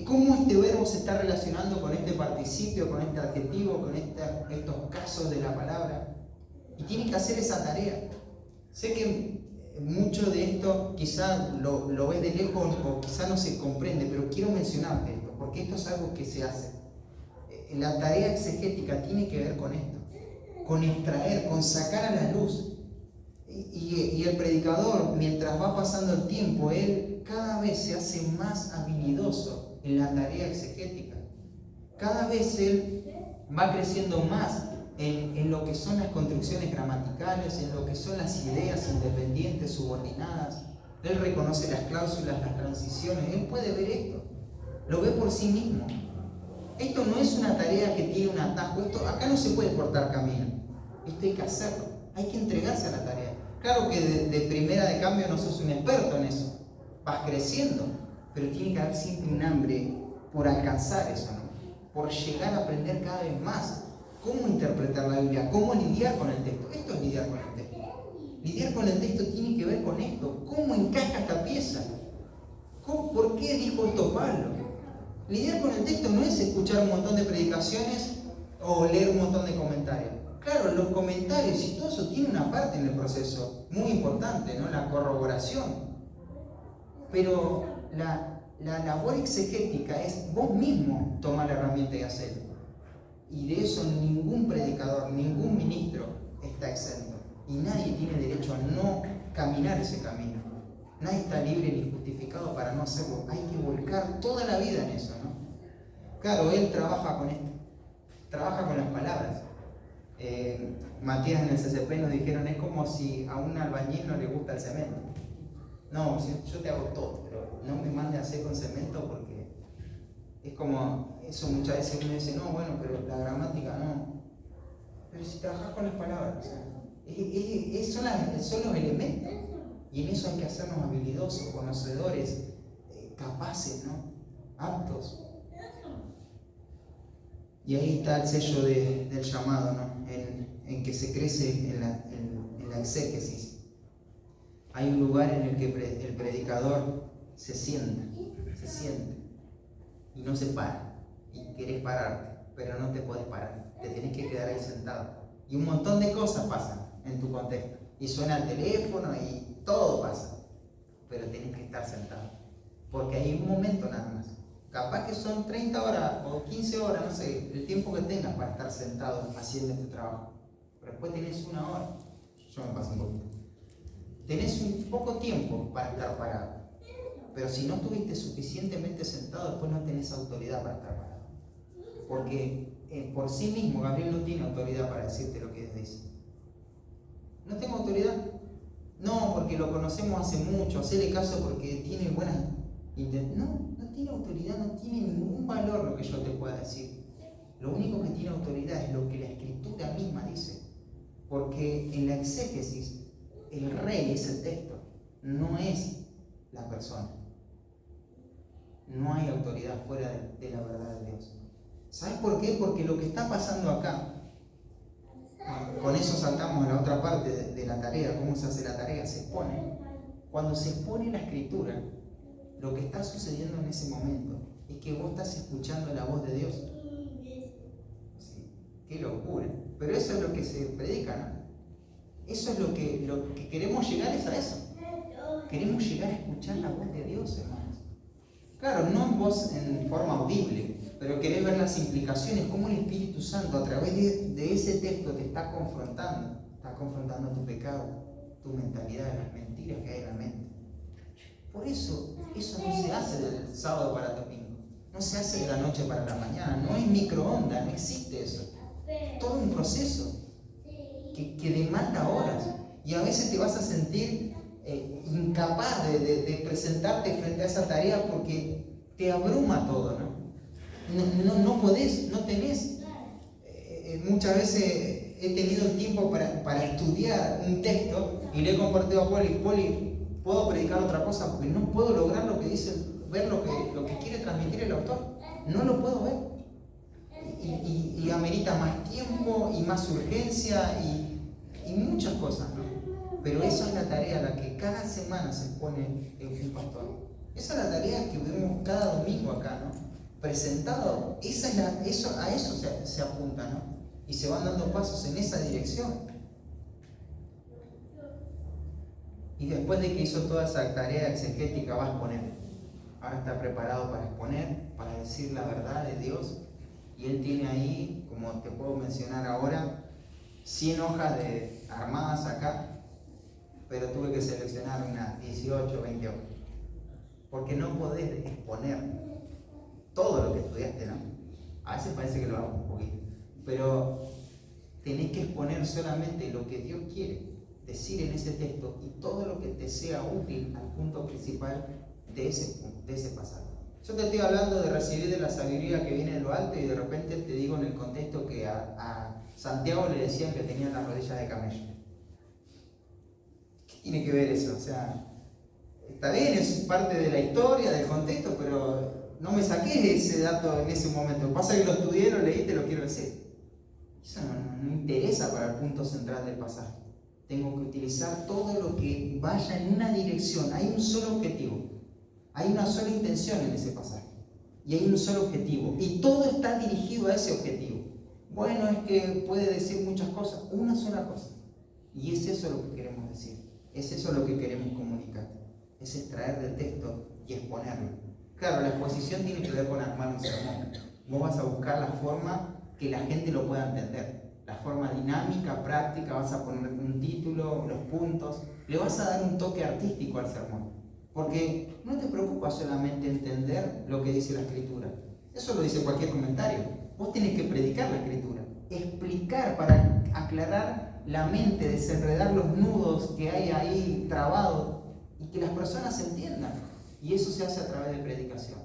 Cómo este verbo se está relacionando con este participio, con este adjetivo, con estos casos de la palabra. Y tiene que hacer esa tarea. Sé que mucho de esto quizá lo ves de lejos o quizá no se comprende, pero quiero mencionarte esto, porque esto es algo que se hace. La tarea exegética tiene que ver con esto, con extraer, con sacar a la luz. Y el predicador, mientras va pasando el tiempo, él cada vez se hace más habilidoso en la tarea exegética. Cada vez él va creciendo más en lo que son las construcciones gramaticales, en lo que son las ideas independientes, subordinadas. Él reconoce las cláusulas, las transiciones, él puede ver esto, lo ve por sí mismo. Esto no es una tarea que tiene un atajo, acá no se puede cortar camino, esto hay que hacerlo, hay que entregarse a la tarea. Claro que de primera de cambio no sos un experto en eso, vas creciendo, pero tiene que haber siempre un hambre por alcanzar eso, ¿no? Por llegar a aprender cada vez más cómo interpretar la Biblia, cómo lidiar con el texto. Esto es lidiar con el texto. Lidiar con el texto tiene que ver con esto, cómo encaja esta pieza, por qué dijo esto Pablo. Lidiar con el texto no es escuchar un montón de predicaciones o leer un montón de comentarios. Claro, los comentarios y todo eso tiene una parte en el proceso muy importante, ¿no? La corroboración. Pero la labor exegética es vos mismo tomar la herramienta y hacerlo. Y de eso ningún predicador, ningún ministro está exento. Y nadie tiene derecho a no caminar ese camino. Nadie está libre ni justificado para no hacerlo. Hay que volcar toda la vida en eso, ¿no? Claro, él trabaja con esto. Trabaja con las palabras. Matías en el CCP nos dijeron, es como si a un albañil no le gusta el cemento. No, yo te hago todo, pero no me mandes a hacer con cemento porque es como, eso muchas veces uno dice, no, bueno, pero la gramática no. Pero si trabajas con las palabras, son los elementos. Y en eso hay que hacernos habilidosos, conocedores, capaces, ¿no? Aptos. Y ahí está el sello del llamado, ¿no? En que se crece en la exégesis. Hay un lugar en el que el predicador se sienta y no se para. Y querés pararte, pero no te podés parar. Te tenés que quedar ahí sentado. Y un montón de cosas pasan en tu contexto. Y suena el teléfono y todo pasa. Pero tenés que estar sentado. Porque hay un momento nada más. Capaz que son 30 horas o 15 horas, no sé, el tiempo que tengas para estar sentado haciendo este trabajo. Pero después tenés 1 hora. Yo me paso un poquito. Tenés un poco tiempo para estar parado. Pero si no estuviste suficientemente sentado, después no tenés autoridad para estar parado. Porque por sí mismo Gabriel no tiene autoridad para decirte lo que Dios dice. ¿No tengo autoridad? No, porque lo conocemos hace mucho, hacele caso porque tiene buenas intenciones. No tiene autoridad, no tiene ningún valor lo que yo te pueda decir. Lo único que tiene autoridad es lo que la Escritura misma dice. Porque en la exégesis, el rey es el texto, no es la persona. No hay autoridad fuera de la verdad de Dios. ¿Sabes por qué? Porque lo que está pasando acá, con eso saltamos a la otra parte de la tarea. ¿Cómo se hace la tarea? Se expone. Cuando se expone la Escritura, lo que está sucediendo en ese momento es que vos estás escuchando la voz de Dios. Sí, qué locura. Pero eso es lo que se predica, ¿no? Eso es lo que queremos llegar, es a eso. Queremos llegar a escuchar la voz de Dios, hermanos. Claro, no en voz en forma audible, pero querés ver las implicaciones, cómo el Espíritu Santo a través de ese texto te está confrontando tu pecado, tu mentalidad, las mentiras que hay en la mente. Por eso no se hace del sábado para el domingo, no se hace de la noche para la mañana, no hay microondas, no existe eso. Todo un proceso que demanda horas, y a veces te vas a sentir incapaz de presentarte frente a esa tarea porque te abruma todo, ¿no? No podés, no tenés. Muchas veces he tenido el tiempo para estudiar un texto y le he compartido a Poli, puedo predicar otra cosa porque no puedo lograr lo que dice, ver lo que quiere transmitir el autor. No lo puedo ver. Y amerita más tiempo y más urgencia y muchas cosas, ¿no? Pero esa es la tarea a la que cada semana se expone un pastor. Esa es la tarea que vemos cada domingo acá, ¿no? Presentado. A eso se apunta, ¿no? Y se van dando pasos en esa dirección. Y después de que hizo toda esa tarea exegética, va a exponer. Ahora está preparado para exponer, para decir la verdad de Dios. Y él tiene ahí, como te puedo mencionar ahora, 100 hojas armadas acá, pero tuve que seleccionar unas 18, 20 hojas. Porque no podés exponer todo lo que estudiaste, ¿no? A veces parece que lo hago un poquito, pero tenés que exponer solamente lo que Dios quiere decir en ese texto y todo lo que te sea útil al punto principal de ese pasaje. Yo te estoy hablando de recibir de la sabiduría que viene de lo alto y de repente te digo en el contexto que a Santiago le decían que tenía las rodillas de camello. ¿Qué tiene que ver eso? O sea, está bien, es parte de la historia, del contexto, pero no me saqué ese dato en ese momento. Lo que pasa es que lo estudié, lo leí, te lo quiero decir. Eso no interesa para el punto central del pasaje. Tengo que utilizar todo lo que vaya en una dirección. Hay un solo objetivo. Hay una sola intención en ese pasaje. Y hay un solo objetivo. Y todo está dirigido a ese objetivo. Bueno, es que puede decir muchas cosas. Una sola cosa. Y es eso lo que queremos decir. Es eso lo que queremos comunicar. Es extraer del texto y exponerlo. Claro, la exposición tiene que ver con armar un sermón. Vos vas a buscar la forma que la gente lo pueda entender. La forma dinámica, práctica, vas a poner un título, los puntos. Le vas a dar un toque artístico al sermón. Porque no te preocupa solamente entender lo que dice la Escritura. Eso lo dice cualquier comentario. Vos tenés que predicar la Escritura. Explicar para aclarar la mente, desenredar los nudos que hay ahí trabados y que las personas entiendan. Y eso se hace a través de predicación.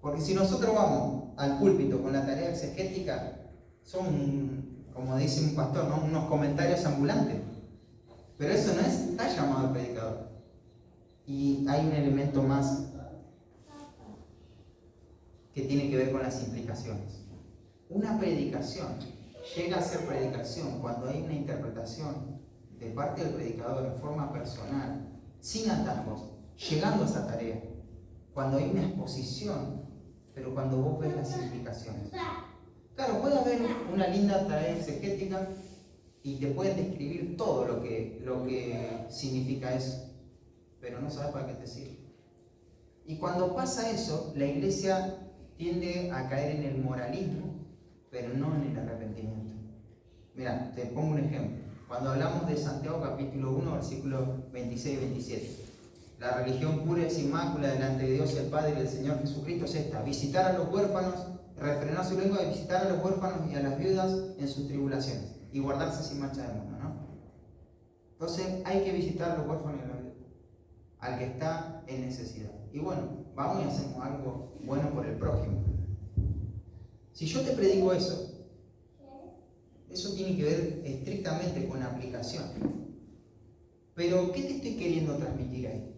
Porque si nosotros vamos al púlpito con la tarea exegética, son, como dice un pastor, ¿no? Unos comentarios ambulantes. Pero eso no está llamado al predicador. Y hay un elemento más que tiene que ver con las implicaciones. Una predicación llega a ser predicación cuando hay una interpretación de parte del predicador en forma personal, sin atajos, llegando a esa tarea. Cuando hay una exposición, pero cuando vos ves las implicaciones. Claro, puede haber una linda tarea exegética y te pueden describir todo lo que significa eso, pero no sabes para qué te sirve. Y cuando pasa eso, la iglesia tiende a caer en el moralismo, pero no en el arrepentimiento. Mira, te pongo un ejemplo. Cuando hablamos de Santiago capítulo 1, versículos 26 y 27. La religión pura y sin mácula delante de Dios el Padre y del Señor Jesucristo es esta: visitar a los huérfanos, refrenar su lengua y visitar a los huérfanos y a las viudas en sus tribulaciones y guardarse sin mancha de mundo, ¿no? Entonces hay que visitar a los huérfanos y a las viudas, al que está en necesidad. Y bueno, vamos y hacemos algo bueno por el prójimo. Si yo te predico eso tiene que ver estrictamente con la aplicación. Pero, ¿qué te estoy queriendo transmitir ahí?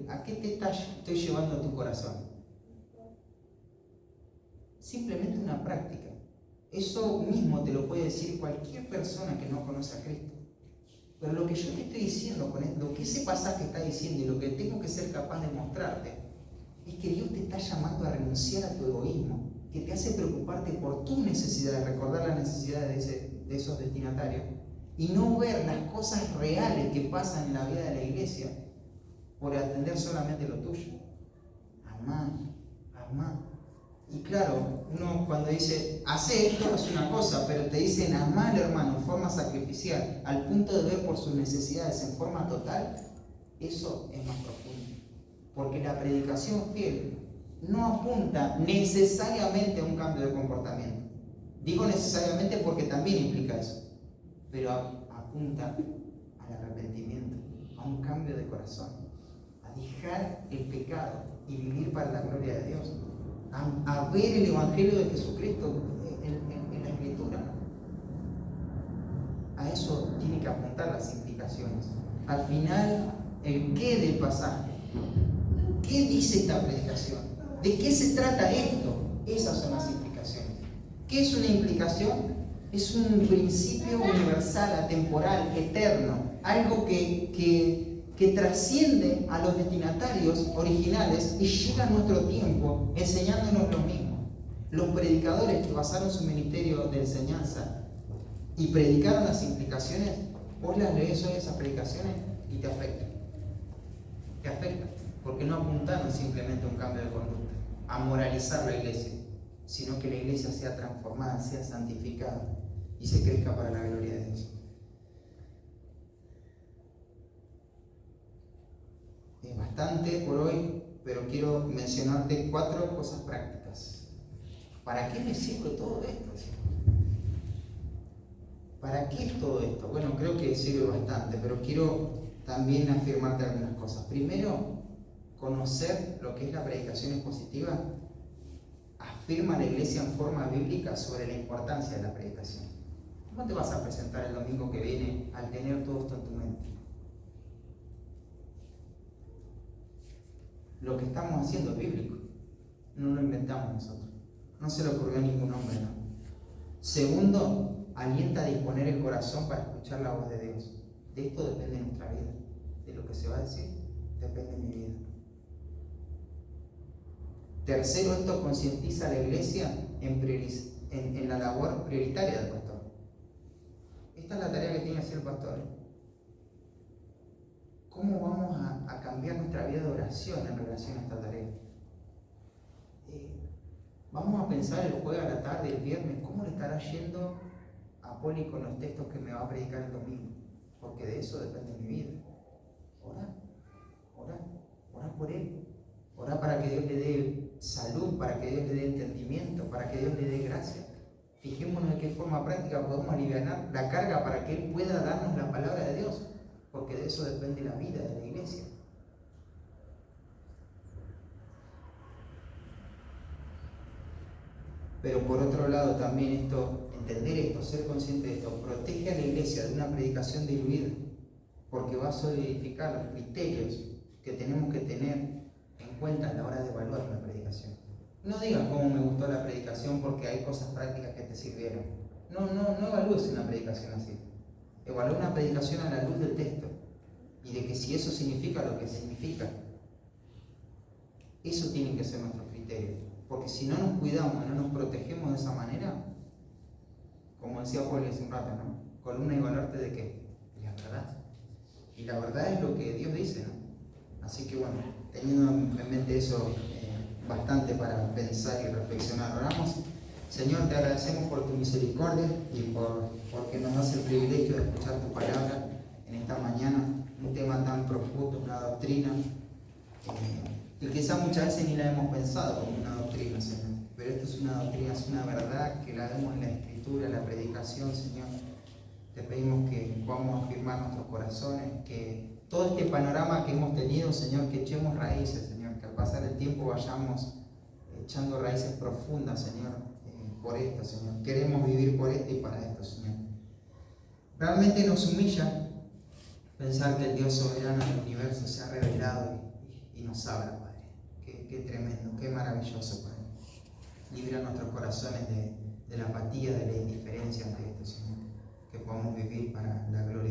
¿A qué te estoy llevando a tu corazón? Simplemente una práctica. Eso mismo te lo puede decir cualquier persona que no conoce a Cristo. Pero lo que yo te estoy diciendo, lo que ese pasaje está diciendo y lo que tengo que ser capaz de mostrarte, es que Dios te está llamando a renunciar a tu egoísmo, que te hace preocuparte por tus necesidades, recordar las necesidades de esos destinatarios, y no ver las cosas reales que pasan en la vida de la iglesia por atender solamente lo tuyo. Amá. Y claro, uno cuando dice, hace esto es una cosa, pero te dicen amar al hermano en forma sacrificial, al punto de ver por sus necesidades en forma total, eso es más profundo. Porque la predicación fiel no apunta necesariamente a un cambio de comportamiento. Digo necesariamente porque también implica eso, pero apunta al arrepentimiento, a un cambio de corazón, a dejar el pecado y vivir para la gloria de Dios, a ver el Evangelio de Jesucristo en la Escritura. A eso tiene que apuntar las implicaciones. Al final, el qué del pasaje. ¿Qué dice esta predicación? ¿De qué se trata esto? Esas son las implicaciones. ¿Qué es una implicación? Es un principio universal, atemporal, eterno, algo que trasciende a los destinatarios originales y llega a nuestro tiempo enseñándonos lo mismo. Los predicadores que basaron su ministerio de enseñanza y predicaron las implicaciones, vos las lees hoy esas predicaciones y te afectan. Te afectan, porque no apuntaron simplemente a un cambio de conducta, a moralizar la iglesia, sino que la iglesia sea transformada, sea santificada y se crezca para la gloria de Dios. Es bastante por hoy, pero quiero mencionarte 4 cosas prácticas. ¿Para qué me sirve todo esto? ¿Para qué es todo esto? Bueno, creo que sirve bastante, pero quiero también afirmarte algunas cosas. Primero, conocer lo que es la predicación expositiva afirma a la iglesia en forma bíblica sobre la importancia de la predicación. ¿Cómo te vas a presentar el domingo que viene al tener todo esto en tu mente? Lo que estamos haciendo es bíblico, no lo inventamos nosotros, no se le ocurrió a ningún hombre, ¿no? Segundo, alienta a disponer el corazón para escuchar la voz de Dios. De esto depende nuestra vida, de lo que se va a decir, depende mi vida. Tercero, esto concientiza a la iglesia en la labor prioritaria del pastor. Esta es la tarea que tiene que hacer el pastor. ¿Cómo vamos a cambiar nuestra vida de oración en relación a esta tarea? Vamos a pensar el jueves a la tarde, el viernes, ¿cómo le estará yendo a Poli con los textos que me va a predicar el domingo? Porque de eso depende mi vida. Ora por él. Ora para que Dios le dé salud, para que Dios le dé entendimiento, para que Dios le dé gracia. Fijémonos de qué forma práctica podemos aliviar la carga para que Él pueda darnos la palabra de Dios, porque de eso depende la vida de la iglesia. Pero por otro lado también entender esto, ser consciente de esto, protege a la iglesia de una predicación diluida, porque va a solidificar los criterios que tenemos que tener en cuenta a la hora de evaluar la predicación. No digas cómo me gustó la predicación porque hay cosas prácticas que te sirvieron. No evalúes una predicación así. Evalúa una predicación a la luz del texto y de que si eso significa lo que significa. Eso tiene que ser nuestro criterio. Porque si no nos cuidamos, no nos protegemos de esa manera, como decía Poli hace un rato, ¿no? Columna y baluarte de qué? La verdad. Y la verdad es lo que Dios dice, ¿no? Así que bueno, teniendo en mente eso, bastante para pensar y reflexionar. Oramos. Señor, te agradecemos por tu misericordia y porque nos das el privilegio de escuchar tu palabra en esta mañana, un tema tan profundo, una doctrina, y quizás muchas veces ni la hemos pensado como una doctrina, Señor, pero esto es una doctrina, es una verdad que la vemos en la Escritura, en la predicación, Señor. Te pedimos que podamos afirmar nuestros corazones, que todo este panorama que hemos tenido, Señor, que echemos raíces, Señor, que al pasar el tiempo vayamos echando raíces profundas, Señor, por esto, Señor. Queremos vivir por esto y para esto, Señor. Realmente nos humilla pensar que el Dios soberano del universo se ha revelado y nos habla, Padre. Qué tremendo, qué maravilloso, Padre. Libra nuestros corazones de la apatía, de la indiferencia ante esto, Señor. Que podamos vivir para la gloria